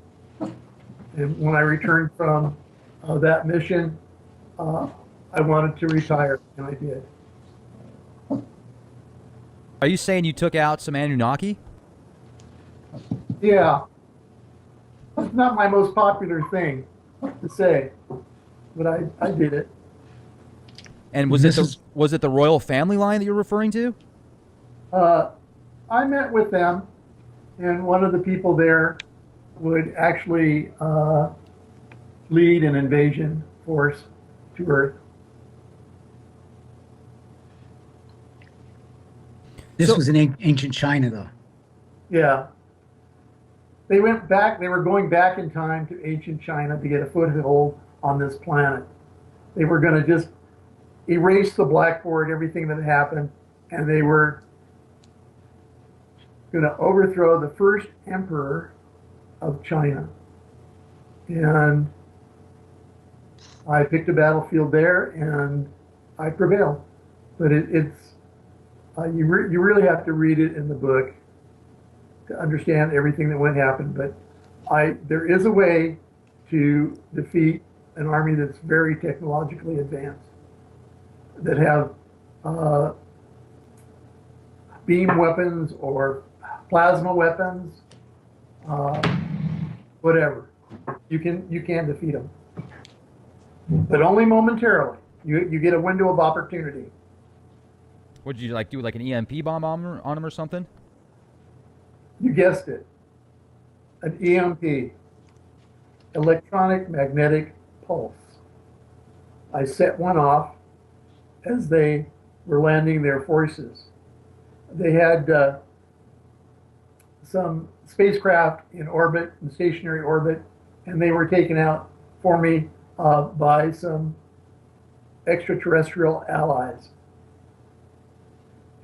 And when I returned from that mission, I wanted to retire, and I did. Are you saying you took out some Anunnaki? Yeah, it's not my most popular thing to say, but I did it. And was it the royal family line that you're referring to? I met with them, and one of the people there would actually lead an invasion force to Earth. This was in ancient China, though. Yeah. They went back, they were going back in time to ancient China to get a foothold on this planet. They were going to just erase the blackboard, everything that happened, and they were going to overthrow the first emperor of China. And I picked a battlefield there, and I prevailed. But you really have to read it in the book to understand everything that went happen. But there is a way to defeat an army that's very technologically advanced, that have beam weapons or plasma weapons, whatever. You can defeat them, but only momentarily. You get a window of opportunity. What did you do, like an EMP bomb on them or something? You guessed it. An EMP, electronic magnetic pulse. I set one off as they were landing their forces. They had some spacecraft in orbit, in stationary orbit, and they were taken out for me by some extraterrestrial allies.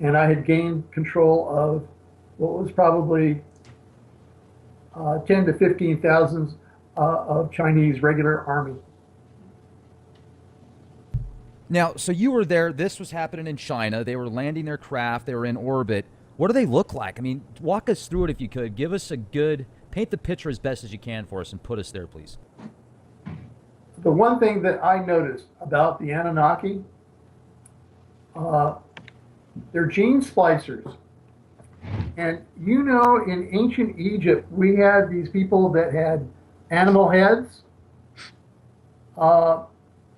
And I had gained control of what was probably 10 to 15,000 of Chinese regular army. Now, so you were there. This was happening in China. They were landing their craft. They were in orbit. What do they look like? I mean, walk us through it if you could. Give us paint the picture as best as you can for us and put us there, please. The one thing that I noticed about the Anunnaki, they're gene splicers. And in ancient Egypt, we had these people that had animal heads,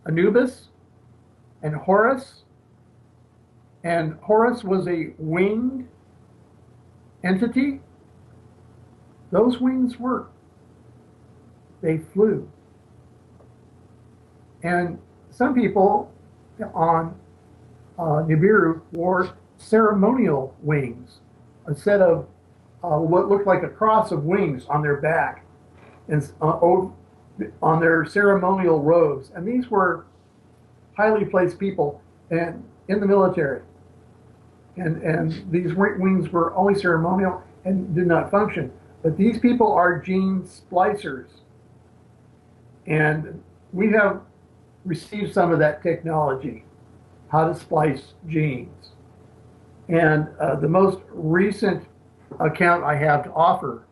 Anubis and Horus. And Horus was a winged entity. Those wings worked. They flew. And some people on Nibiru wore ceremonial wings, a set of what looked like a cross of wings on their back and on their ceremonial robes. And these were highly placed people and in the military. And these wings were only ceremonial and did not function. But these people are gene splicers. And we have received some of that technology, how to splice genes. And the most recent account I have to offer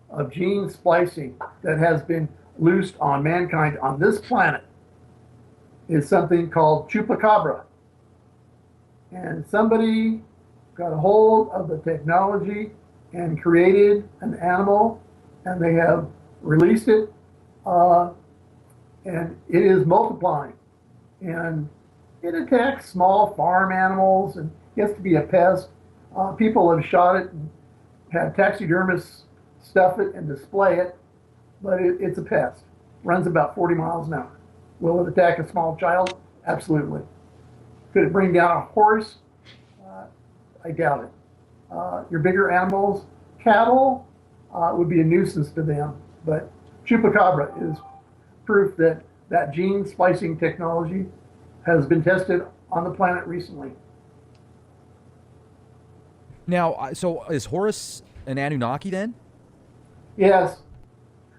of gene splicing that has been loosed on mankind on this planet is something called chupacabra. And somebody got a hold of the technology and created an animal, and they have released it, and it is multiplying. And it attacks small farm animals and gets to be a pest. People have shot it and had taxidermists stuff it and display it, but it's a pest. Runs about 40 miles an hour. Will it attack a small child? Absolutely. Could it bring down a horse? I doubt it. Your bigger animals, cattle, would be a nuisance to them, but chupacabra is proof that that gene splicing technology has been tested on the planet recently. Now, so is Horus an Anunnaki then? Yes,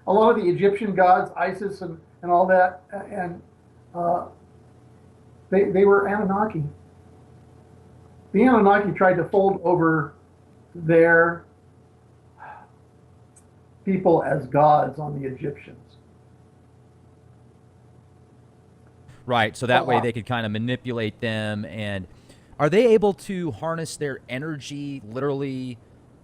a lot of the Egyptian gods, Isis and all that, and uh, they were Anunnaki. The Anunnaki tried to fold over their people as gods on the Egyptians. Right. So that way they could kind of manipulate them. And are they able to harness their energy literally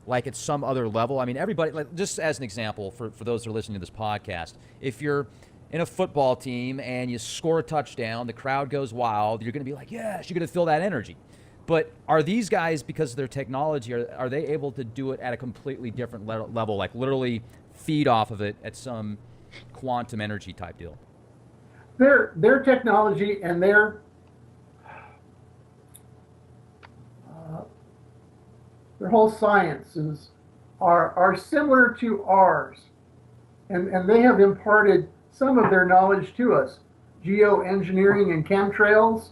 like at some other level? I mean, everybody, like, just as an example, for those that are listening to this podcast, if you're in a football team and you score a touchdown, the crowd goes wild, you're going to be like, yes, you're going to feel that energy. But are these guys, because of their technology, are they able to do it at a completely different level, like literally feed off of it at some quantum energy type deal? Their technology and their whole sciences are similar to ours, and they have imparted some of their knowledge to us. Geoengineering and chemtrails,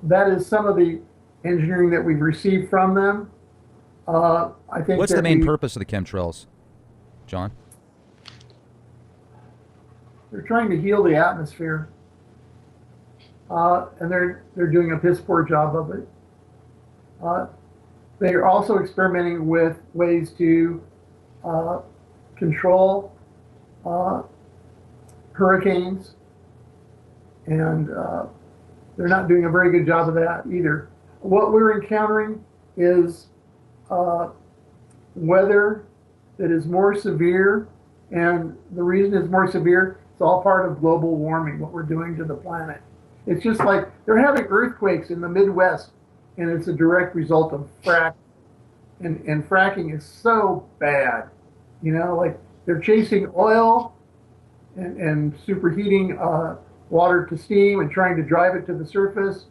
that is some of the engineering that we've received from them. I think. What's the main purpose of the chemtrails, John? They're trying to heal the atmosphere, and they're doing a piss poor job of it. They are also experimenting with ways to control hurricanes, and they're not doing a very good job of that either. What we're encountering is weather that is more severe, and the reason it's more severe, it's all part of global warming, what we're doing to the planet. It's just like they're having earthquakes in the Midwest, and it's a direct result of fracking. And fracking is so bad. You know, like they're chasing oil and superheating water to steam and trying to drive it to the surface.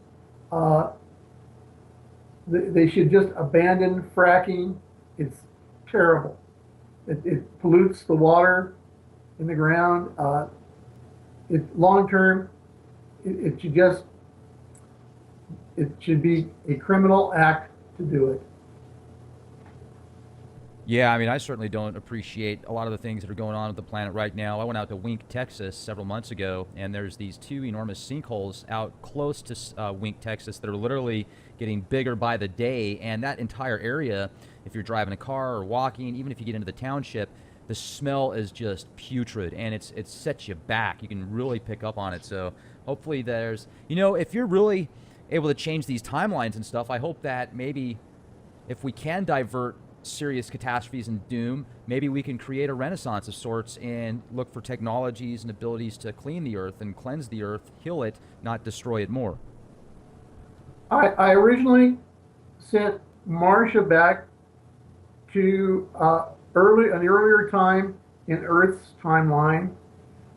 They should just abandon fracking. It's terrible. It pollutes the water in the ground. Long term, it should be a criminal act to do it. Yeah, I mean, I certainly don't appreciate a lot of the things that are going on with the planet right now. I went out to Wink, Texas several months ago, and there's these two enormous sinkholes out close to Wink, Texas that are literally getting bigger by the day. And that entire area, if you're driving a car or walking, even if you get into the township, the smell is just putrid, and it sets you back. You can really pick up on it. So hopefully there's, if you're really able to change these timelines and stuff, I hope that maybe if we can divert serious catastrophes and doom, maybe we can create a renaissance of sorts and look for technologies and abilities to clean the earth and cleanse the earth, heal it, not destroy it more. I originally sent Marcia back to an earlier time in Earth's timeline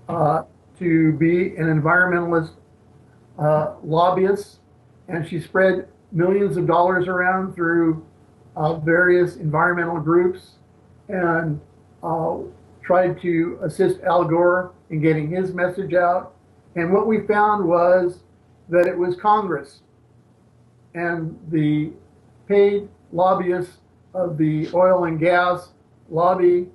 to be an environmentalist lobbyist, and she spread millions of dollars around through various environmental groups and tried to assist Al Gore in getting his message out. And what we found was that it was Congress and the paid lobbyists of the oil and gas lobby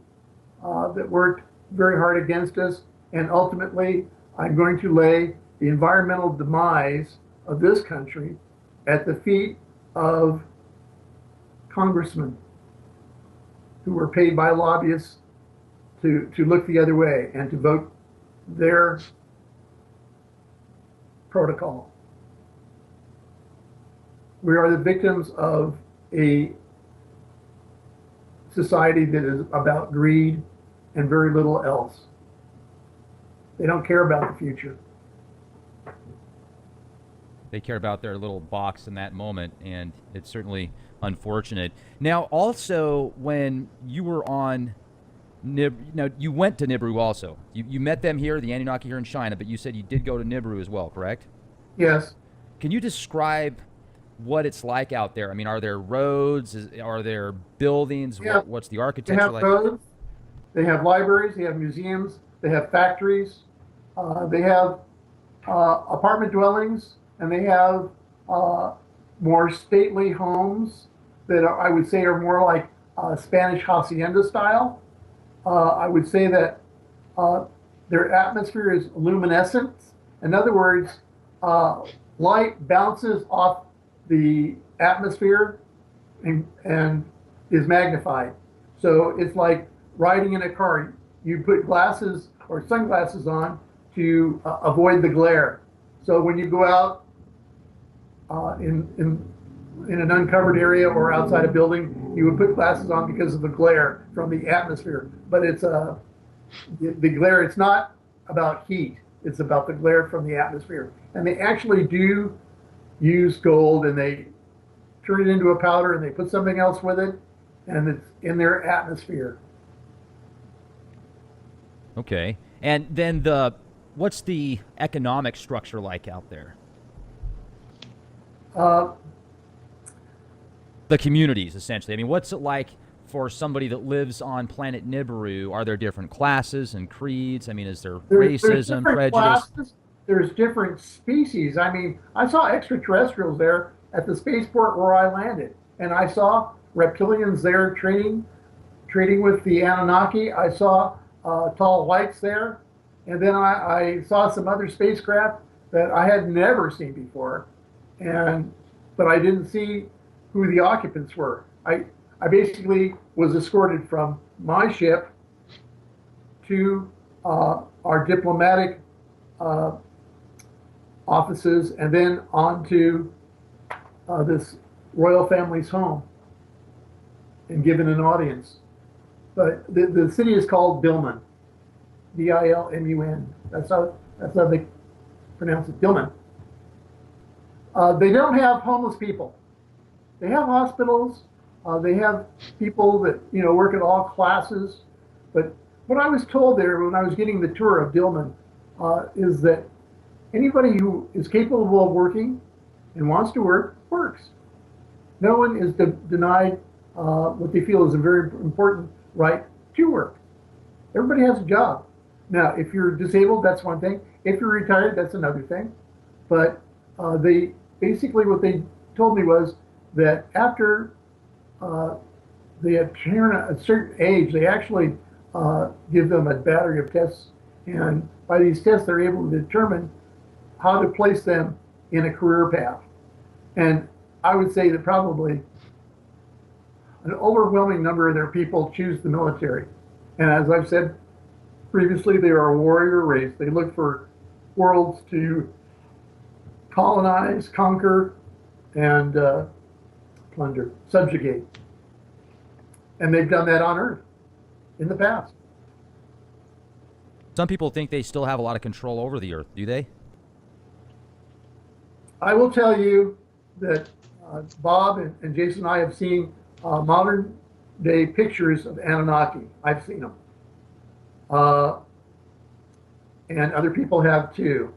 that worked very hard against us. And ultimately, I'm going to lay the environmental demise of this country at the feet of congressmen who were paid by lobbyists to look the other way and to vote their protocol. We are the victims of a society that is about greed and very little else. They don't care about the future. They care about their little box in that moment, and it's certainly unfortunate. Now, also, when you were on you went to Nibiru also. You met them here, the Anunnaki here in China, but you said you did go to Nibiru as well, correct? Yes. Can you describe what it's like out there? I mean, are there roads? Are there buildings? Yeah. What's the architecture like? They have roads, they have libraries, they have museums, they have factories, they have apartment dwellings, and they have more stately homes that I would say are more like Spanish hacienda style. I would say that their atmosphere is luminescent. In other words, light bounces off the atmosphere and is magnified. So it's like riding in a car. You put glasses or sunglasses on to avoid the glare. So when you go out in an uncovered area or outside a building, you would put glasses on because of the glare from the atmosphere. But it's the glare. It's not about heat. It's about the glare from the atmosphere. And they actually do use gold, and they turn it into a powder, and they put something else with it, and it's in their atmosphere. Okay. And then what's the economic structure like out there? The communities, essentially. I mean, what's it like for somebody that lives on planet Nibiru? Are there different classes and creeds? I mean, is there racism, prejudice? Classes, there's different species. I mean, I saw extraterrestrials there at the spaceport where I landed, and I saw reptilians there trading with the Anunnaki. I saw tall whites there, and then I saw some other spacecraft that I had never seen before, but I didn't see who the occupants were. I basically was escorted from my ship to our diplomatic offices, and then on to this royal family's home and given an audience. But the city is called Dilmun, D-I-L-M-U-N. That's how they pronounce it, Dilmun. They don't have homeless people. They have hospitals. They have people that work at all classes. But what I was told there when I was getting the tour of Dilmun is that anybody who is capable of working and wants to work works. No one is denied what they feel is a very important right to work. Everybody has a job. Now, if you're disabled, that's one thing. If you're retired, that's another thing. But they basically what they told me was that after they turn a certain age, they actually give them a battery of tests, and by these tests, they're able to determine how to place them in a career path. And I would say that probably an overwhelming number of their people choose the military. And as I've said previously, they are a warrior race. They look for worlds to colonize, conquer, and plunder, subjugate. And they've done that on Earth in the past. Some people think they still have a lot of control over the Earth. Do they? I will tell you that Bob and Jason and I have seen modern day pictures of Anunnaki. I've seen them. And other people have too.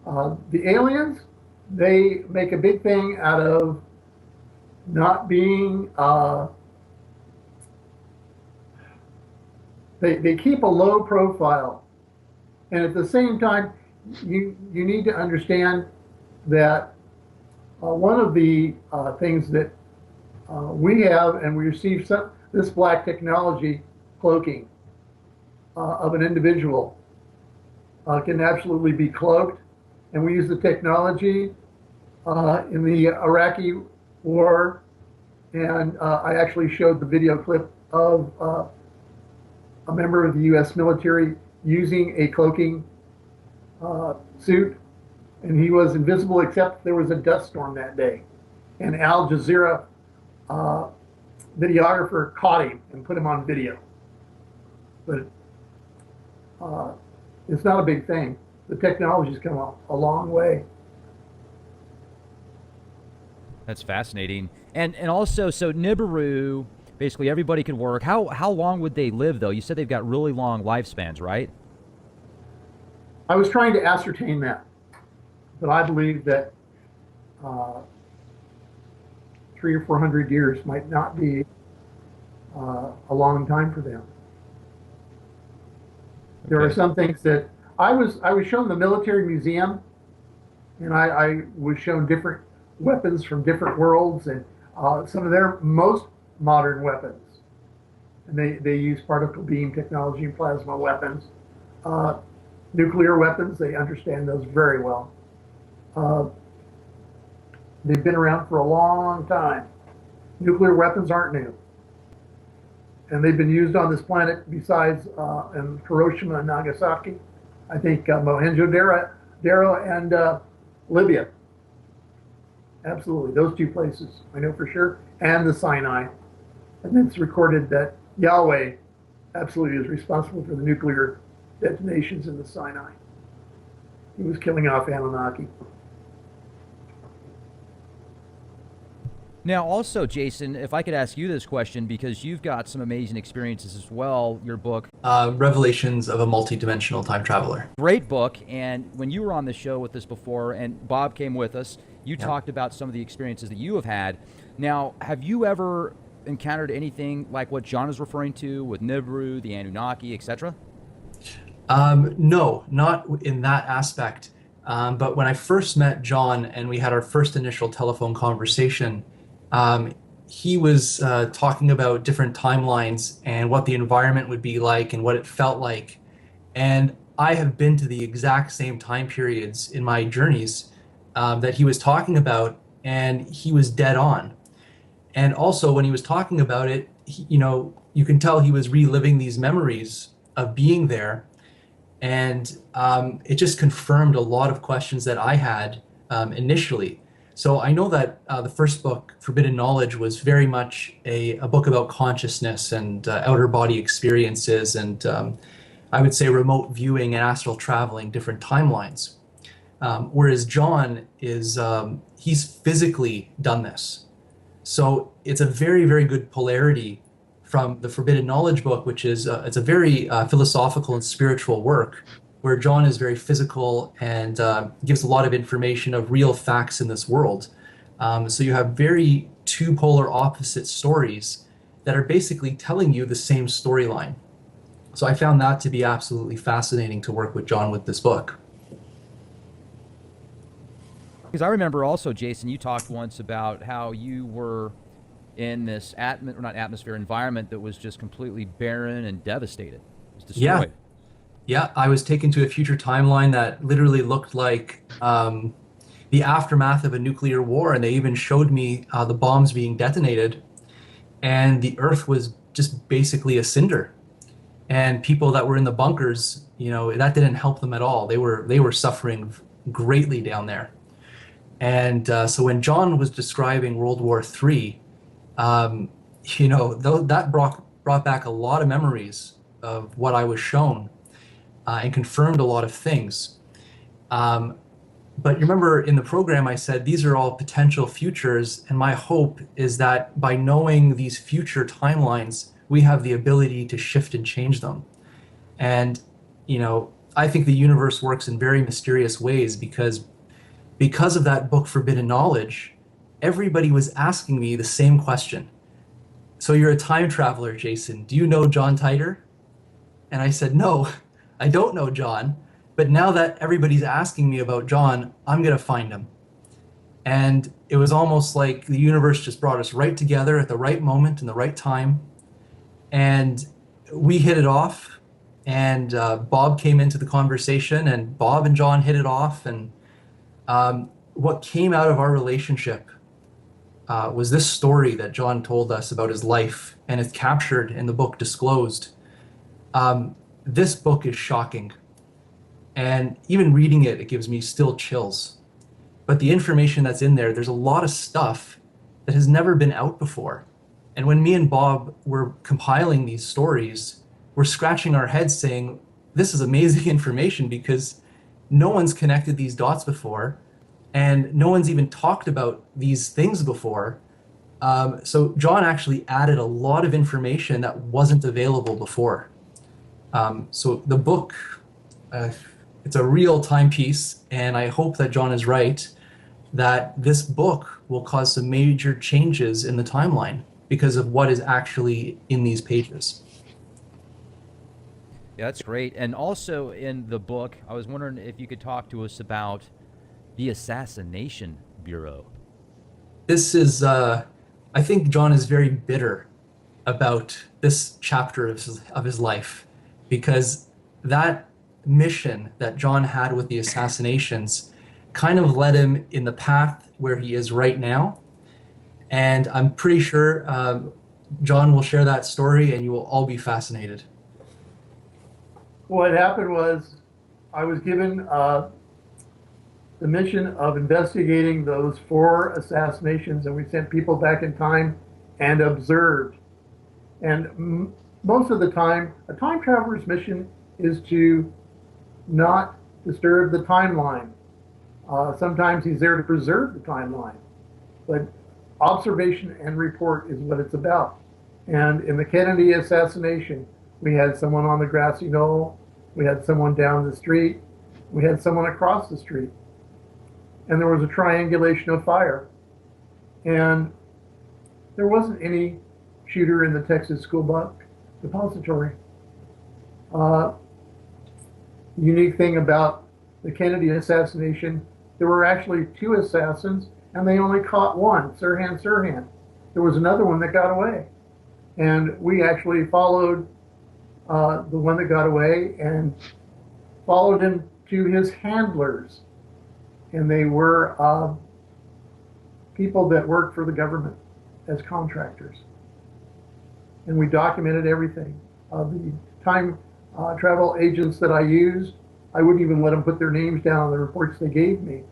The aliens, they make a big thing out of not being, they keep a low profile. And at the same time, you need to understand that one of the things that we have, and we receive this black technology cloaking of an individual can absolutely be cloaked. And we use the technology in the Iraqi war, and I actually showed the video clip of a member of the U.S. military using a cloaking suit, and he was invisible except there was a dust storm that day. And Al Jazeera videographer caught him and put him on video. But it's not a big thing. The technology's come a long way. That's fascinating. And also, so Nibiru, basically everybody could work. How long would they live, though? You said they've got really long lifespans, right? I was trying to ascertain that, but I believe that 300 or 400 years might not be a long time for them. There are some things that I was shown the military museum, and I was shown different weapons from different worlds, and some of their most modern weapons and they use particle beam technology and plasma weapons. Nuclear weapons, they understand those very well. They've been around for a long time. Nuclear weapons aren't new. And they've been used on this planet besides in Hiroshima and Nagasaki. I think Mohenjo-Daro and Libya. Absolutely, those two places, I know for sure. And the Sinai. And then it's recorded that Yahweh absolutely is responsible for the nuclear detonations in the Sinai. He was killing off Anunnaki. Now, also, Jason, if I could ask you this question, because you've got some amazing experiences as well, your book. Revelations of a Multidimensional Time Traveler. Great book. And when you were on the show with us before, and Bob came with us, you talked about some of the experiences that you have had. Now, have you ever encountered anything like what John is referring to with Nibiru, the Anunnaki, etc.? No, not in that aspect. But when I first met John and we had our first initial telephone conversation, he was talking about different timelines and what the environment would be like and what it felt like. And I have been to the exact same time periods in my journeys that he was talking about, and he was dead on. And also when he was talking about it, you can tell he was reliving these memories of being there. And it just confirmed a lot of questions that I had initially. So I know that the first book, Forbidden Knowledge, was very much a book about consciousness and outer body experiences and I would say remote viewing and astral traveling, different timelines. Whereas John is, he's physically done this. So it's a very, very good polarity from the Forbidden Knowledge book, which is it's a very philosophical and spiritual work, where John is very physical and gives a lot of information of real facts in this world. So you have very two polar opposite stories that are basically telling you the same storyline. So I found that to be absolutely fascinating to work with John with this book. Because I remember also, Jason, you talked once about how you were in this environment that was just completely barren and devastated. It was destroyed. Yeah, I was taken to a future timeline that literally looked like the aftermath of a nuclear war, and they even showed me the bombs being detonated, and the Earth was just basically a cinder. And people that were in the bunkers, that didn't help them at all. They were suffering greatly down there. And so when John was describing World War III, that brought back a lot of memories of what I was shown and confirmed a lot of things. But you remember in the program I said these are all potential futures, and my hope is that by knowing these future timelines, we have the ability to shift and change them. And I think the universe works in very mysterious ways because of that book Forbidden Knowledge, everybody was asking me the same question. So you're a time traveler, Jason. Do you know John Titor? And I said, no, I don't know John. But now that everybody's asking me about John, I'm going to find him. And it was almost like the universe just brought us right together at the right moment and the right time. And we hit it off. And Bob came into the conversation, and Bob and John hit it off. And what came out of our relationship was this story that John told us about his life, and it's captured in the book Disclosed. This book is shocking, and even reading it gives me still chills. But the information that's in there, there's a lot of stuff that has never been out before. And when me and Bob were compiling these stories, we're scratching our heads saying, this is amazing information because no one's connected these dots before, and no one's even talked about these things before. So John actually added a lot of information that wasn't available before. So the book, it's a real timepiece, and I hope that John is right, that this book will cause some major changes in the timeline because of what is actually in these pages. Yeah, that's great. And also in the book, I was wondering if you could talk to us about the Assassination Bureau. This is, I think John is very bitter about this chapter of his life, because that mission that John had with the assassinations kind of led him in the path where he is right now. And I'm pretty sure John will share that story and you will all be fascinated. What happened was I was given the mission of investigating those 4 assassinations, and we sent people back in time and observed. And most of the time, a time traveler's mission is to not disturb the timeline. Sometimes he's there to preserve the timeline, but observation and report is what it's about. And in the Kennedy assassination, we had someone on the grassy knoll, we had someone down the street, we had someone across the street, and there was a triangulation of fire. And there wasn't any shooter in the Texas School Book Depository. Unique thing about the Kennedy assassination, there were actually 2 assassins, and they only caught one, Sirhan. There was another one that got away. And we actually followed the one that got away and followed him to his handlers. And they were people that worked for the government as contractors. And we documented everything. The time travel agents that I used, I wouldn't even let them put their names down on the reports they gave me.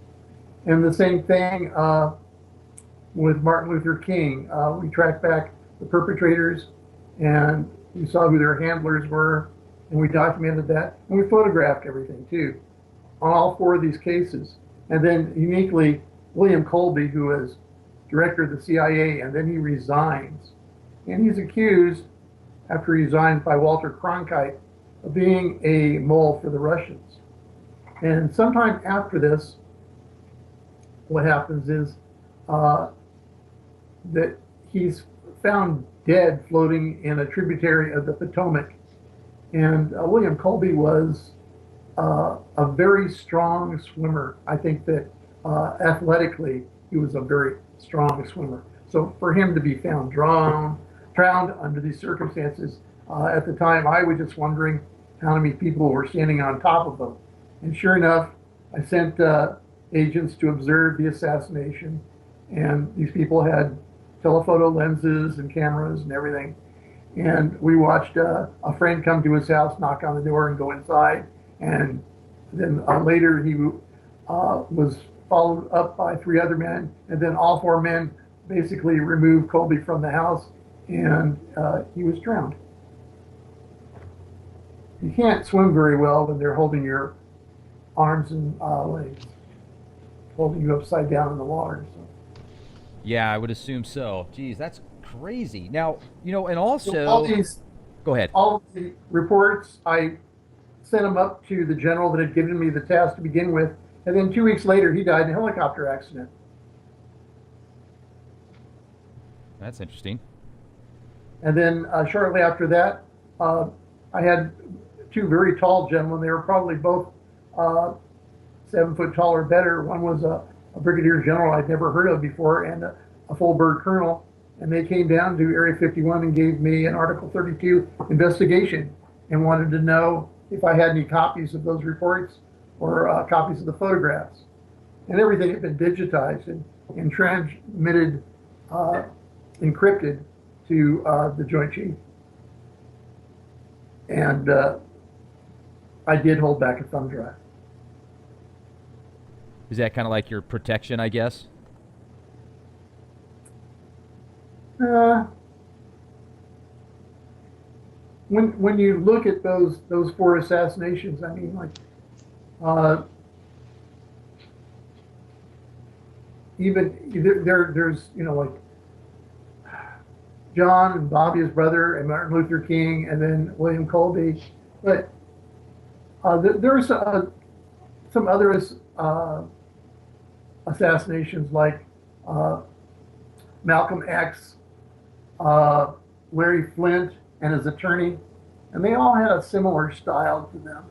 And the same thing with Martin Luther King. We tracked back the perpetrators, and we saw who their handlers were, and we documented that, and we photographed everything too on all 4 of these cases. And then uniquely, William Colby, who was director of the CIA, and then he resigns, and he's accused, after he resigned, by Walter Cronkite of being a mole for the Russians. And sometime after this, what happens is that he's found dead floating in a tributary of the Potomac. And William Colby was a very strong swimmer. I think that athletically, he was a very strong swimmer. So for him to be found drowned under these circumstances, at the time, I was just wondering how many people were standing on top of them. And sure enough, I sent agents to observe the assassination, and these people had telephoto lenses and cameras and everything. And we watched a friend come to his house, knock on the door, and go inside. And then later he was followed up by 3 other men, and then all 4 men basically removed Colby from the house, and he was drowned. You can't swim very well when they're holding your arms and legs, holding you upside down in the water. So. Yeah, I would assume so. Geez, that's crazy. Now, and also... So go ahead. All of the reports, I sent them up to the general that had given me the task to begin with, and then 2 weeks later, he died in a helicopter accident. That's interesting. And then shortly after that, I had 2 very tall gentlemen. They were probably both 7 foot tall or better. One was a brigadier general I'd never heard of before, and a full bird colonel. And they came down to Area 51 and gave me an Article 32 investigation and wanted to know if I had any copies of those reports or copies of the photographs. And everything had been digitized and transmitted, encrypted to the Joint Chief. And I did hold back a thumb drive. Is that kind of like your protection, I guess? When you look at those 4 assassinations, I mean, like, even there's like John and Bobby, his brother, and Martin Luther King, and then William Colby, but there's some other assassinations like Malcolm X, Larry Flint and his attorney, and they all had a similar style to them.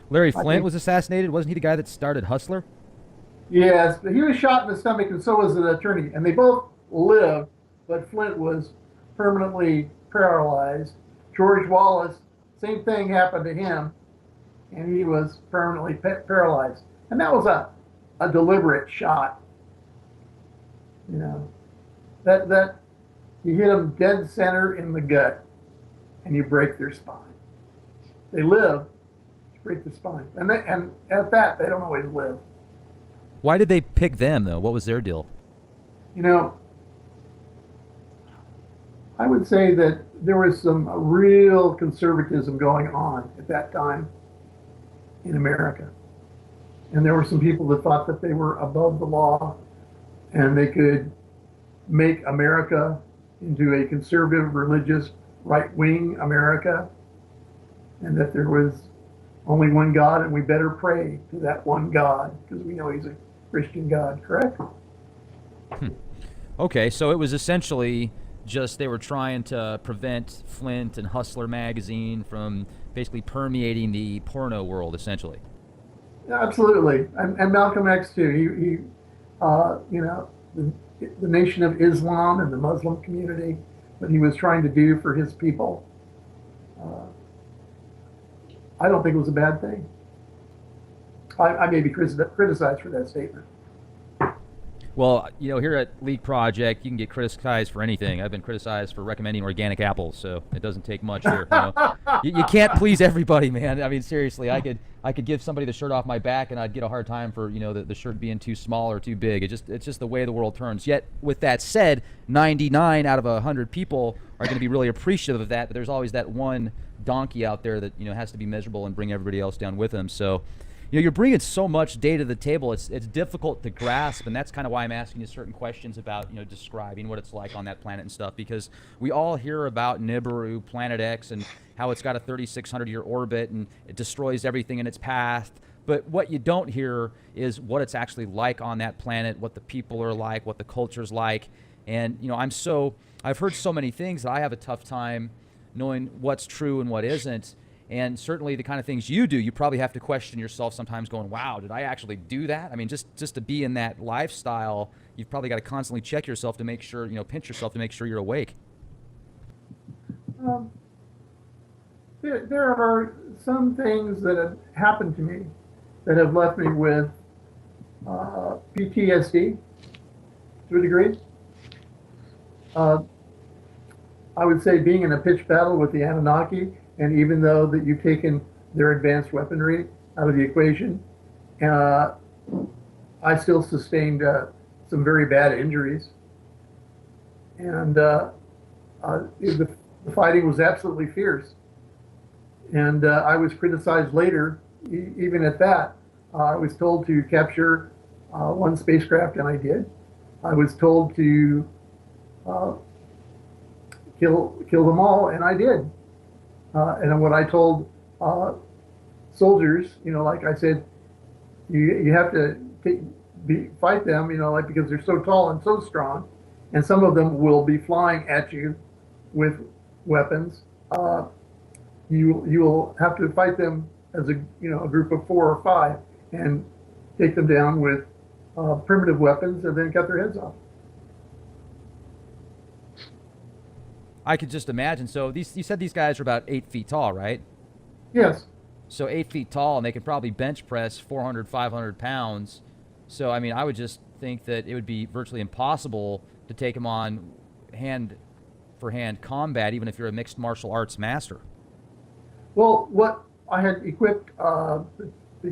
Larry Flint was assassinated? Wasn't he the guy that started Hustler? Yes, he was shot in the stomach, and so was the attorney, and they both lived, but Flint was permanently paralyzed. George Wallace, same thing happened to him, and he was permanently paralyzed. And that was a deliberate shot. You know, that you hit them dead center in the gut, and you break their spine. They live, you break their spine, and at that they don't always live. Why did they pick them though? What was their deal? You know, I would say that there was some real conservatism going on at that time in America. And there were some people that thought that they were above the law and they could make America into a conservative, religious, right-wing America, and that there was only one God and we better pray to that one God because we know he's a Christian God, correct? Okay, so it was essentially just they were trying to prevent Flint and Hustler magazine from basically permeating the porno world, essentially. Yeah, absolutely, and Malcolm X too. He you know, the Nation of Islam and the Muslim community, what he was trying to do for his people. I don't think it was a bad thing. I may be criticized for that statement. Well, you know, here at Leak Project, you can get criticized for anything. I've been criticized for recommending organic apples, so it doesn't take much here. You know? You can't please everybody, man. I mean, seriously, I could give somebody the shirt off my back, and I'd get a hard time for, you know, the shirt being too small or too big. It's just the way the world turns. Yet, with that said, 99 out of 100 people are going to be really appreciative of that. But there's always that one donkey out there that, you know, has to be miserable and bring everybody else down with him. So, you know, you're bringing so much data to the table. It's difficult to grasp, and that's kind of why I'm asking you certain questions about, you know, describing what it's like on that planet and stuff, because we all hear about Nibiru, Planet X, and how it's got a 3,600-year orbit and it destroys everything in its path. But what you don't hear is what it's actually like on that planet, what the people are like, what the culture's like. And, you know, I've heard so many things that I have a tough time knowing what's true and what isn't. And certainly the kind of things you do, you probably have to question yourself sometimes going, wow, did I actually do that? I mean, just to be in that lifestyle, you've probably got to constantly check yourself to make sure, you know, pinch yourself to make sure you're awake. There are some things that have happened to me that have left me with PTSD to a degree. I would say being in a pitched battle with the Anunnaki, and even though that you've taken their advanced weaponry out of the equation, I still sustained some very bad injuries. And the fighting was absolutely fierce. And I was criticized later, even at that. I was told to capture one spacecraft, and I did. I was told to kill them all, and I did. And what I told soldiers, you know, like I said, you have to fight them, you know, like because they're so tall and so strong, and some of them will be flying at you with weapons. You will have to fight them as a group of 4 or 5 and take them down with primitive weapons and then cut their heads off. I could just imagine. So you said these guys are about 8 feet tall, right? Yes. So 8 feet tall, and they could probably bench press 400, 500 pounds. So, I mean, I would just think that it would be virtually impossible to take them on hand-for-hand combat, even if you're a mixed martial arts master. Well, what I had equipped the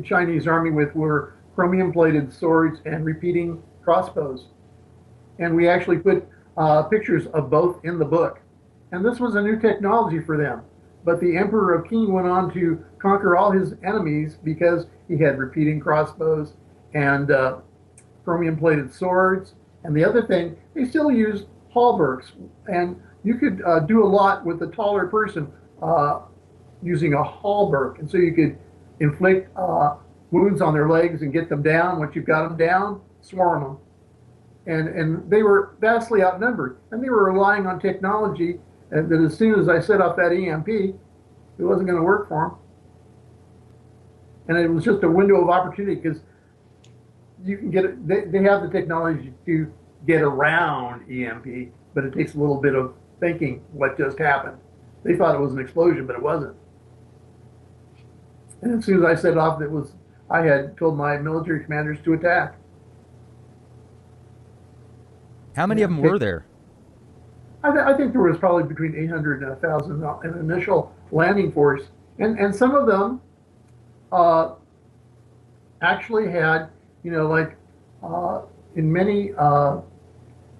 Chinese army with were chromium-plated swords and repeating crossbows. And we actually put pictures of both in the book. And this was a new technology for them. But the Emperor of Qin went on to conquer all his enemies because he had repeating crossbows and chromium-plated swords. And the other thing, they still used halberds. And you could do a lot with a taller person using a halberd. And so you could inflict wounds on their legs and get them down. Once you've got them down, swarm them. And they were vastly outnumbered. And they were relying on technology that as soon as I set off that EMP, it wasn't going to work for them. And it was just a window of opportunity because you can get it. They have the technology to get around EMP, but it takes a little bit of thinking what just happened. They thought it was an explosion, but it wasn't. And as soon as I set it off, I had told my military commanders to attack. How many of them were there? I think there was probably between 800 and 1,000 an initial landing force, and some of them actually had, like in many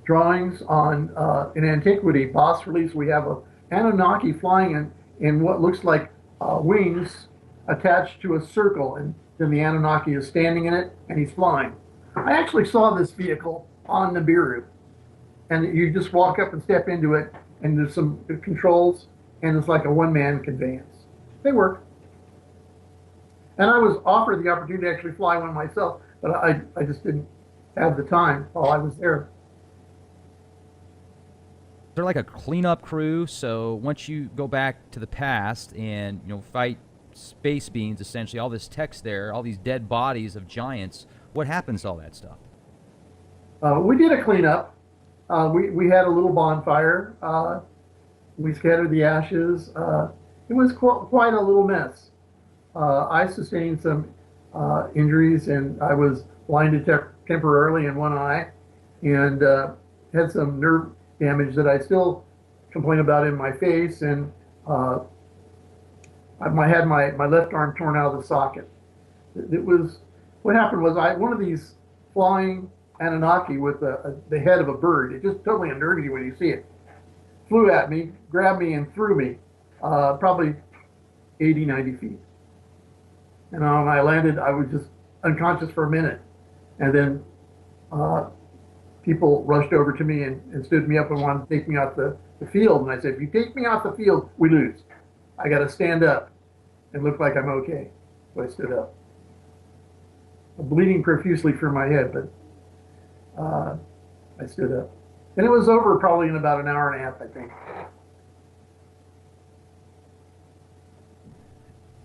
drawings on in antiquity, bas reliefs, we have a Anunnaki flying in what looks like wings attached to a circle, and then the Anunnaki is standing in it and he's flying. I actually saw this vehicle on Nibiru, and you just walk up and step into it, and there's some controls, and it's like a one-man conveyance. They work. And I was offered the opportunity to actually fly one myself, but I just didn't have the time while I was there. They're like a cleanup crew, so once you go back to the past and fight space beings, essentially all this text there, all these dead bodies of giants, what happens to all that stuff? We did a cleanup. We had a little bonfire. We scattered the ashes. It was quite a little mess. I sustained some injuries, and I was blinded temporarily in one eye, and had some nerve damage that I still complain about in my face, and I had my left arm torn out of the socket. What happened was one of these flying Anunnaki with the head of a bird. It just totally unnerves you when you see it. Flew at me, grabbed me, and threw me probably 80, 90 feet. And when I landed, I was just unconscious for a minute. And then people rushed over to me and stood me up and wanted to take me off the field. And I said, if you take me off the field, we lose. I got to stand up and look like I'm okay. So I stood up. I'm bleeding profusely from my head, but I stood up. And it was over probably in about an hour and a half, I think.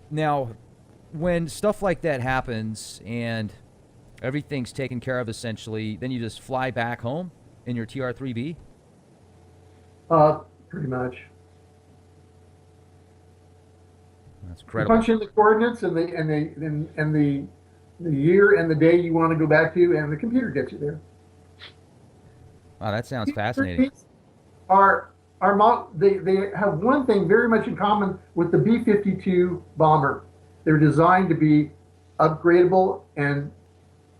Now, when stuff like that happens and everything's taken care of essentially, then you just fly back home in your TR-3B? Pretty much. That's You incredible. punch in the coordinates and the year and the day you want to go back to, and the computer gets you there. Wow, that sounds fascinating. They have one thing very much in common with the B-52 bomber. They're designed to be upgradable, and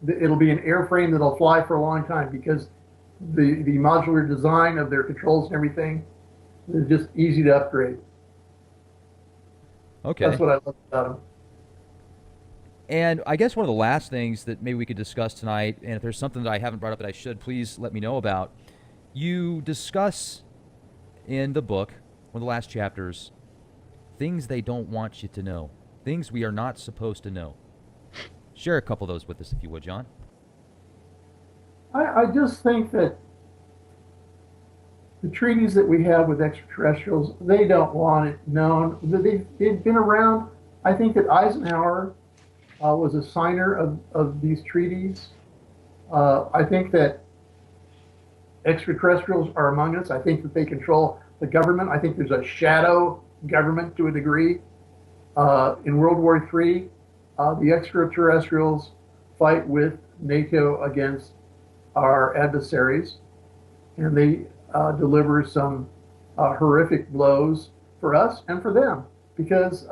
it'll be an airframe that'll fly for a long time because the modular design of their controls and everything is just easy to upgrade. Okay. That's what I love about them. And I guess one of the last things that maybe we could discuss tonight, and if there's something that I haven't brought up that I should, please let me know about. You discuss in the book, one of the last chapters, things they don't want you to know, things we are not supposed to know. Share a couple of those with us, if you would, John. I just think that the treaties that we have with extraterrestrials, they don't want it known. They've been around. I think that Eisenhower was a signer of these treaties. I think that extraterrestrials are among us. I think that they control the government. I think there's a shadow government to a degree. In World War III, the extraterrestrials fight with NATO against our adversaries, and they deliver some horrific blows for us and for them, because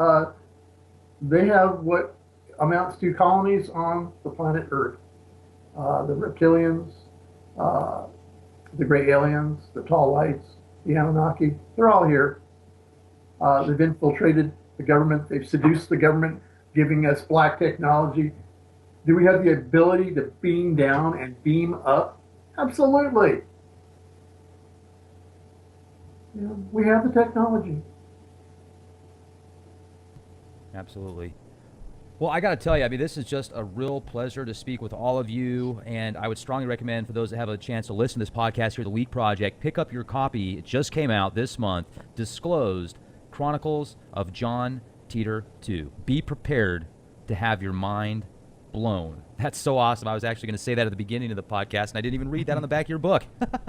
they have what amounts to colonies on the planet Earth. The reptilians, the gray aliens, the tall whites, the Anunnaki, they're all here. They've infiltrated the government. They've seduced the government, giving us black technology. Do we have the ability to beam down and beam up? Absolutely. Yeah, we have the technology. Absolutely. Well, I got to tell you, I mean, this is just a real pleasure to speak with all of you, and I would strongly recommend for those that have a chance to listen to this podcast here, The Week Project, pick up your copy. It just came out this month, Disclosed, Chronicles of John Titor II. Be prepared to have your mind blown. That's so awesome. I was actually going to say that at the beginning of the podcast, and I didn't even read that on the back of your book.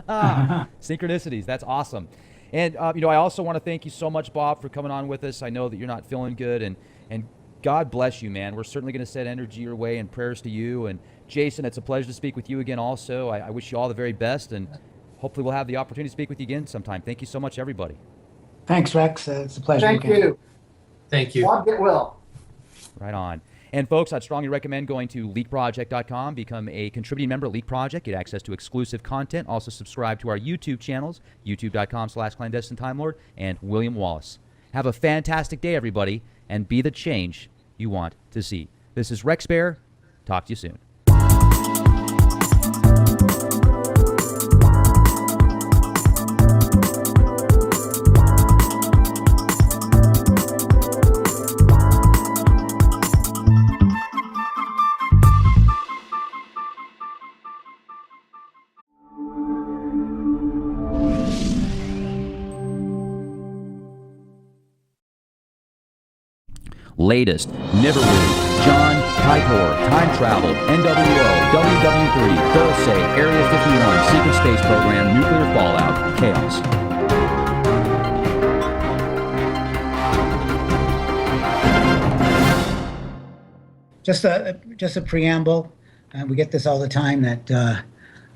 Synchronicities. That's awesome. And I also want to thank you so much, Bob, for coming on with us. I know that you're not feeling good, and God bless you, man. We're certainly going to send energy your way and prayers to you. And Jason, it's a pleasure to speak with you again. Also, I wish you all the very best, and hopefully we'll have the opportunity to speak with you again sometime. Thank you so much, everybody. Thanks, Rex. It's a pleasure. Thank again. you. Thank you. Bob, get well. Right on. And folks, I'd strongly recommend going to leakproject.com, become a contributing member at Leak Project, get access to exclusive content. Also subscribe to our YouTube channels, youtube.com/clandestine Time Lord and William Wallace. Have a fantastic day, everybody, and be the change you want to see. This is Rex Bear. Talk to you soon. Latest, Nibiru, John Titor, Time Travel, NWO WW3 Dulce, Area 51, Secret Space Program, Nuclear Fallout, Chaos. Just a preamble. We get this all the time that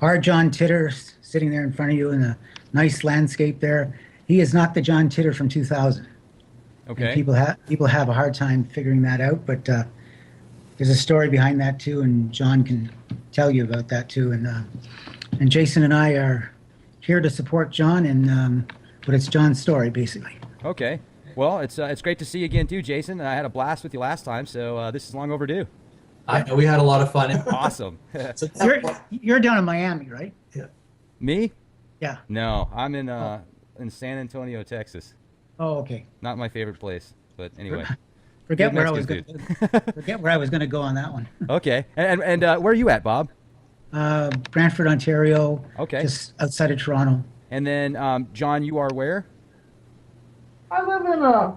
our John Titor sitting there in front of you in a nice landscape there. He is not the John Titor from 2000. Okay. And people have a hard time figuring that out, but there's a story behind that too, and John can tell you about that too. And Jason and I are here to support John, but it's John's story basically. Okay. Well, it's great to see you again too, Jason. I had a blast with you last time, so this is long overdue. I know we had a lot of fun. Awesome. So You're down in Miami, right? yeah. Me? Yeah. No, I'm in San Antonio, Texas. Oh, okay. Not my favorite place, but anyway. Forget Good where I was Mexican going. Forget where I was going to go on that one. Okay. And where are you at, Bob? Brantford, Ontario. Okay. Just outside of Toronto. And then, John, you are where? I live in a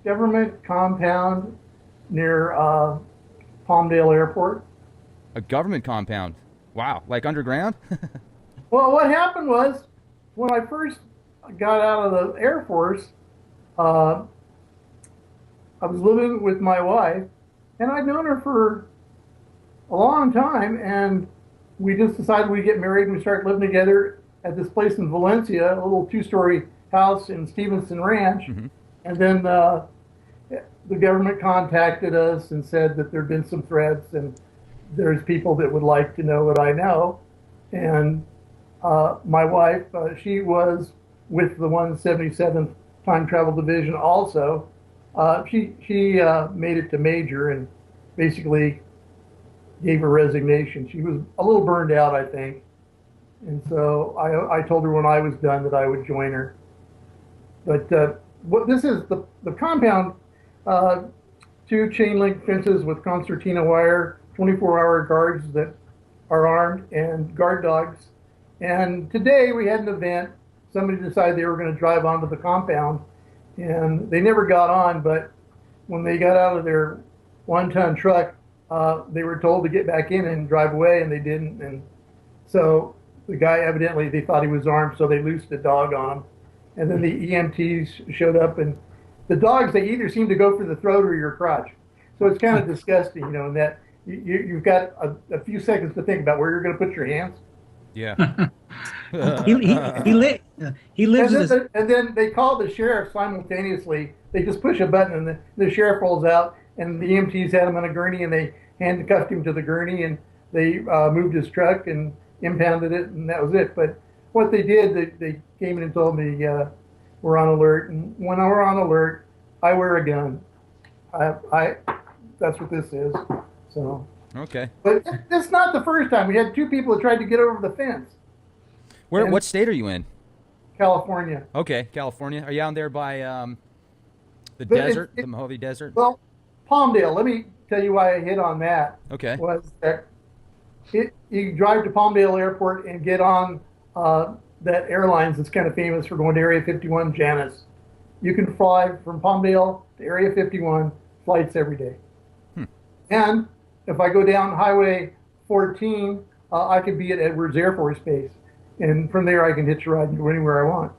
government compound near Palmdale Airport. A government compound. Wow. Like underground? Well, what happened was when I first got out of the Air Force, I was living with my wife, and I'd known her for a long time, and we just decided we'd get married and we started living together at this place in Valencia, a little two-story house in Stevenson Ranch. Mm-hmm. And then the government contacted us and said that there'd been some threats and there's people that would like to know what I know. And my wife, she was with the 177th Time Travel Division also. She made it to major and basically gave her resignation. She was a little burned out, I think. And so I told her when I was done that I would join her. But what this is, the compound, 2 chain link fences with concertina wire, 24-hour guards that are armed, and guard dogs. And today we had an event. Somebody decided they were going to drive onto the compound, and they never got on, but when they got out of their 1-ton truck, they were told to get back in and drive away, and they didn't. And so the guy, evidently, they thought he was armed, so they loosed a dog on him. And then the EMTs showed up, and the dogs, they either seem to go for the throat or your crotch. So it's kind of disgusting, in that you've got a few seconds to think about where you're going to put your hands. Yeah. He lives and then they call the sheriff simultaneously. They just push a button and the sheriff rolls out, and the EMTs had him on a gurney, and they handcuffed him to the gurney, and they moved his truck and impounded it, and that was it. But what they did, they came in and told me we're on alert, and when we're on alert, I wear a gun. I that's what this is. So. Okay. But it's not the first time. We had 2 people that tried to get over the fence. What state are you in? California. Okay, California. Are you down there by the But desert, the Mojave Desert? Well, Palmdale. Let me tell you why I hit on that. Okay. Was that you drive to Palmdale Airport and get on that airlines that's kind of famous for going to Area 51, Janice. You can fly from Palmdale to Area 51, flights every day. And if I go down Highway 14, I could be at Edwards Air Force Base. And from there, I can hitch a ride and go anywhere I want.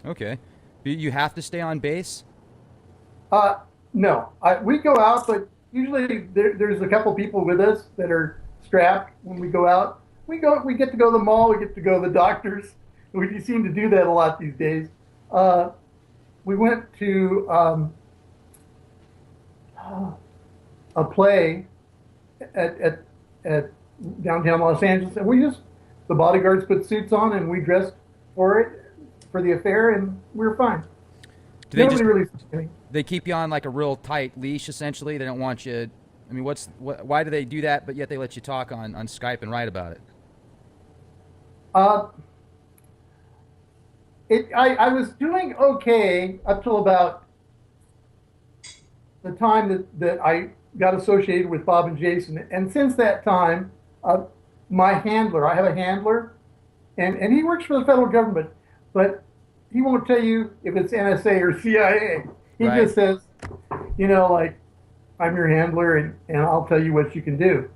Okay. You have to stay on base? No, we go out, but usually there's a couple people with us that are strapped when we go out. We get to go to the mall, we get to go to the doctors. We seem to do that a lot these days. We went to a play at downtown Los Angeles, and the bodyguards put suits on, and we dressed for the affair, and we were fine. Do they Nobody just really. they keep you on like a real tight leash essentially? They don't want you. I mean, why do they do that? But yet they let you talk on Skype and write about it. I was doing okay up till about the time that I got associated with Bob and Jason, and since that time, my handler, I have a handler, and he works for the federal government, but he won't tell you if it's NSA or CIA. He Right. just says, like, I'm your handler, and I'll tell you what you can do.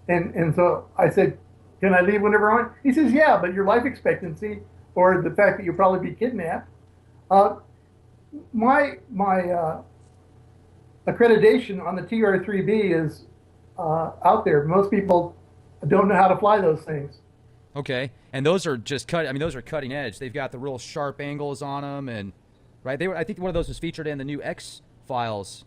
And so I said, can I leave whenever I want? He says, yeah, but your life expectancy or the fact that you'll probably be kidnapped. My accreditation on the TR-3B is out there. Most people don't know how to fly those things. Okay, and those are just those are cutting edge. They've got the real sharp angles on them, and right. I think one of those was featured in the new X-Files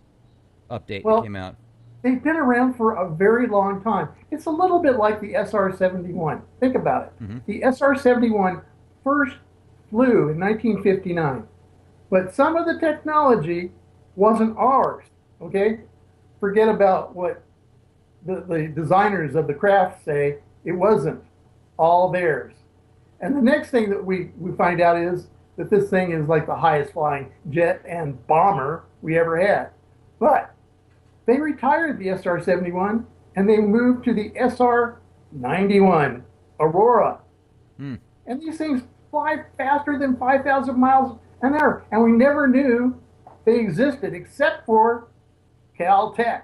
update that came out. They've been around for a very long time. It's a little bit like the SR-71. Think about it. Mm-hmm. The SR-71 first flew in 1959, but some of the technology wasn't ours. Okay, forget about what the designers of the craft say. It wasn't all theirs. And the next thing that we find out is that this thing is like the highest flying jet and bomber we ever had. But they retired the SR-71 and they moved to the SR-91 Aurora. Hmm. And these things fly faster than 5,000 miles an hour. And we never knew they existed except for Caltech.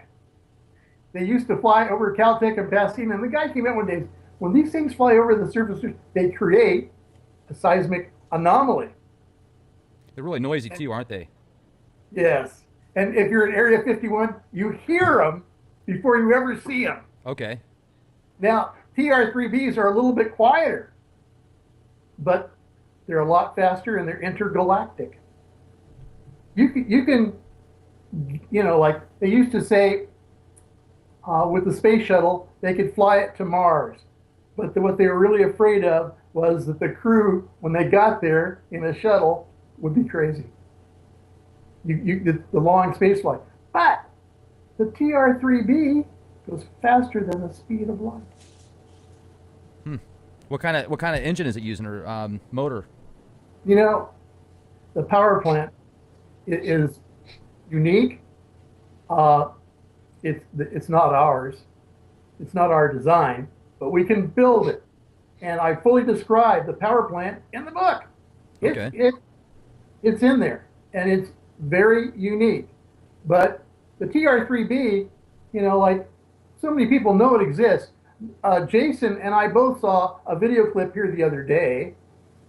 They used to fly over Caltech and Pasadena, and the guy came out one day, when these things fly over the surface, they create a seismic anomaly. They're really noisy too, aren't they? Yes. And if you're in Area 51, you hear them before you ever see them. Okay. Now, TR-3Bs are a little bit quieter, but they're a lot faster and they're intergalactic. You can, like they used to say with the space shuttle, they could fly it to Mars. But what they were really afraid of was that the crew, when they got there in a shuttle, would be crazy. The long space flight. But the TR-3B goes faster than the speed of light. What kind of engine is it using, or motor? The power plant is unique. It's not ours. It's not our design, but we can build it. And I fully describe the power plant in the book. It's in there, and it's very unique. But the TR-3B, like so many people know it exists. Jason and I both saw a video clip here the other day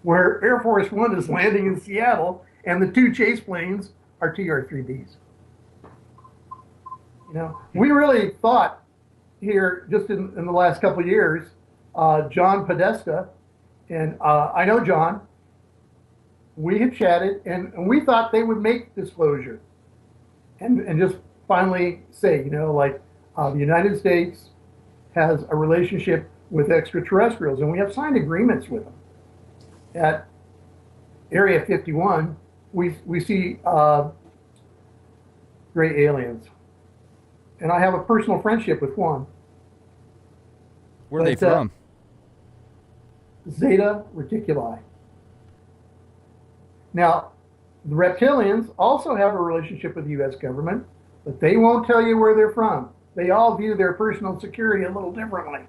where Air Force One is landing in Seattle, and the two chase planes are TR-3Bs. We really thought here, just in the last couple of years, John Podesta, and I know John, we had chatted, and we thought they would make Disclosure and just finally say, the United States has a relationship with extraterrestrials, and we have signed agreements with them. At Area 51, we see gray aliens. And I have a personal friendship with one. Where are they from? Zeta Reticuli. Now, the reptilians also have a relationship with the U.S. government, but they won't tell you where they're from. They all view their personal security a little differently.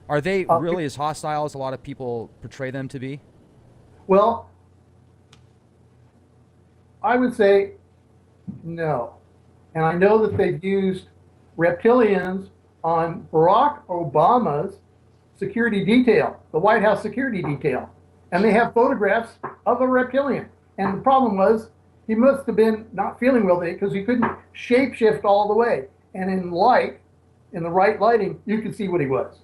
Are they really as hostile as a lot of people portray them to be? Well, I would say no. And I know that they've used reptilians on Barack Obama's security detail, the White House security detail. And they have photographs of a reptilian. And the problem was he must have been not feeling well because he couldn't shapeshift all the way. And in light, in the right lighting, you could see what he was.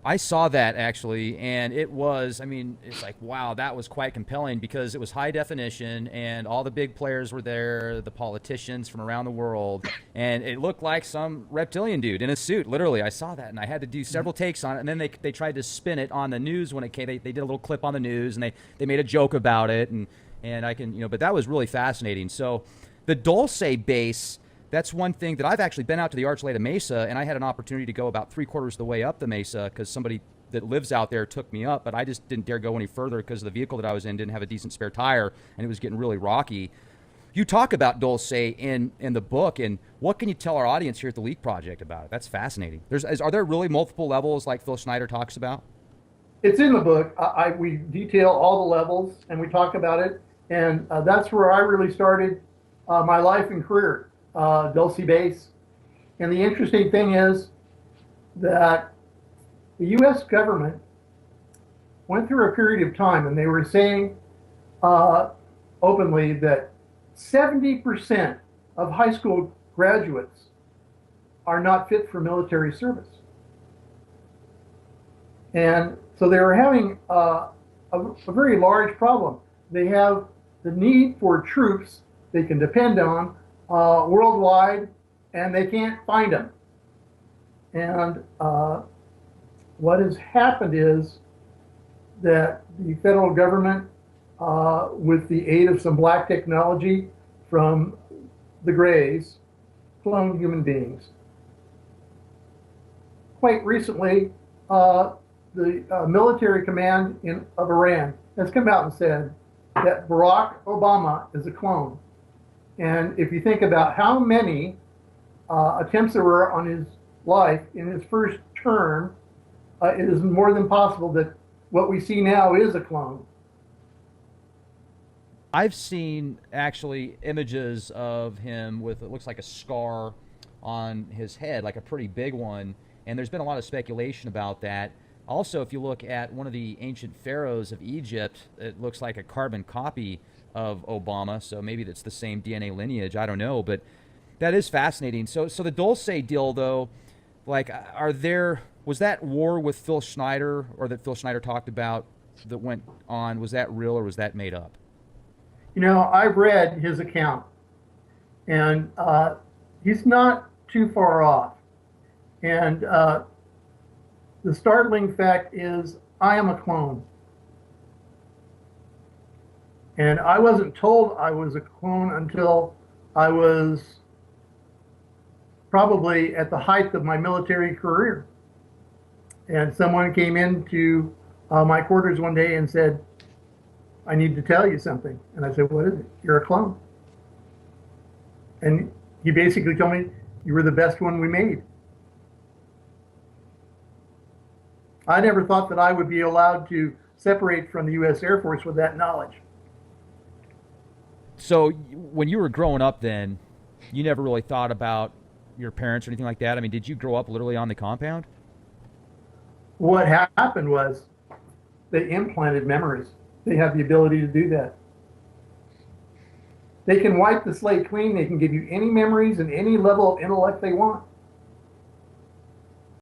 I saw that actually, and it was, I mean, it's like, wow, that was quite compelling because it was high definition and all the big players were there, the politicians from around the world, and it looked like some reptilian dude in a suit. Literally, I saw that, and I had to do several takes on it, and then they tried to spin it on the news when it came. They did a little clip on the news, and they made a joke about it, and I can, but that was really fascinating. So the Dulce Base, that's one thing that I've actually been out to the Archuleta Mesa, and I had an opportunity to go about 3/4 of the way up the mesa because somebody that lives out there took me up, but I just didn't dare go any further because the vehicle that I was in didn't have a decent spare tire, and it was getting really rocky. You talk about Dulce in the book, and what can you tell our audience here at the Leak Project about it? That's fascinating. Are there really multiple levels like Phil Schneider talks about? It's in the book. We detail all the levels, and we talk about it, and that's where I really started my life and career. Dulce Base. And the interesting thing is that the U.S. government went through a period of time, and they were saying openly that 70% of high school graduates are not fit for military service. And so they were having a very large problem. They have the need for troops they can depend on worldwide, and they can't find them. And what has happened is that the federal government, with the aid of some black technology from the Greys, cloned human beings. Quite recently, the military command of Iran has come out and said that Barack Obama is a clone. And if you think about how many attempts there were on his life in his first term, it is more than possible that what we see now is a clone. I've seen actually images of him with, it looks like a scar on his head, like a pretty big one, and there's been a lot of speculation about that. Also, if you look at one of the ancient pharaohs of Egypt, it looks like a carbon copy of Obama, so maybe that's the same DNA lineage, I don't know, but that is fascinating. So the Dulce deal, though, like, was that war with Phil Schneider, or that Phil Schneider talked about that went on, was that real or was that made up? You know, I've read his account, and he's not too far off. And the startling fact is, I am a clone. And I wasn't told I was a clone until I was probably at the height of my military career. And someone came into my quarters one day and said, I need to tell you something. And I said, what is it? You're a clone. And he basically told me, you were the best one we made. I never thought that I would be allowed to separate from the U.S. Air Force with that knowledge. So when you were growing up then, you never really thought about your parents or anything like that? I mean, did you grow up literally on the compound? What happened was they implanted memories. They have the ability to do that. They can wipe the slate clean. They can give you any memories and any level of intellect they want.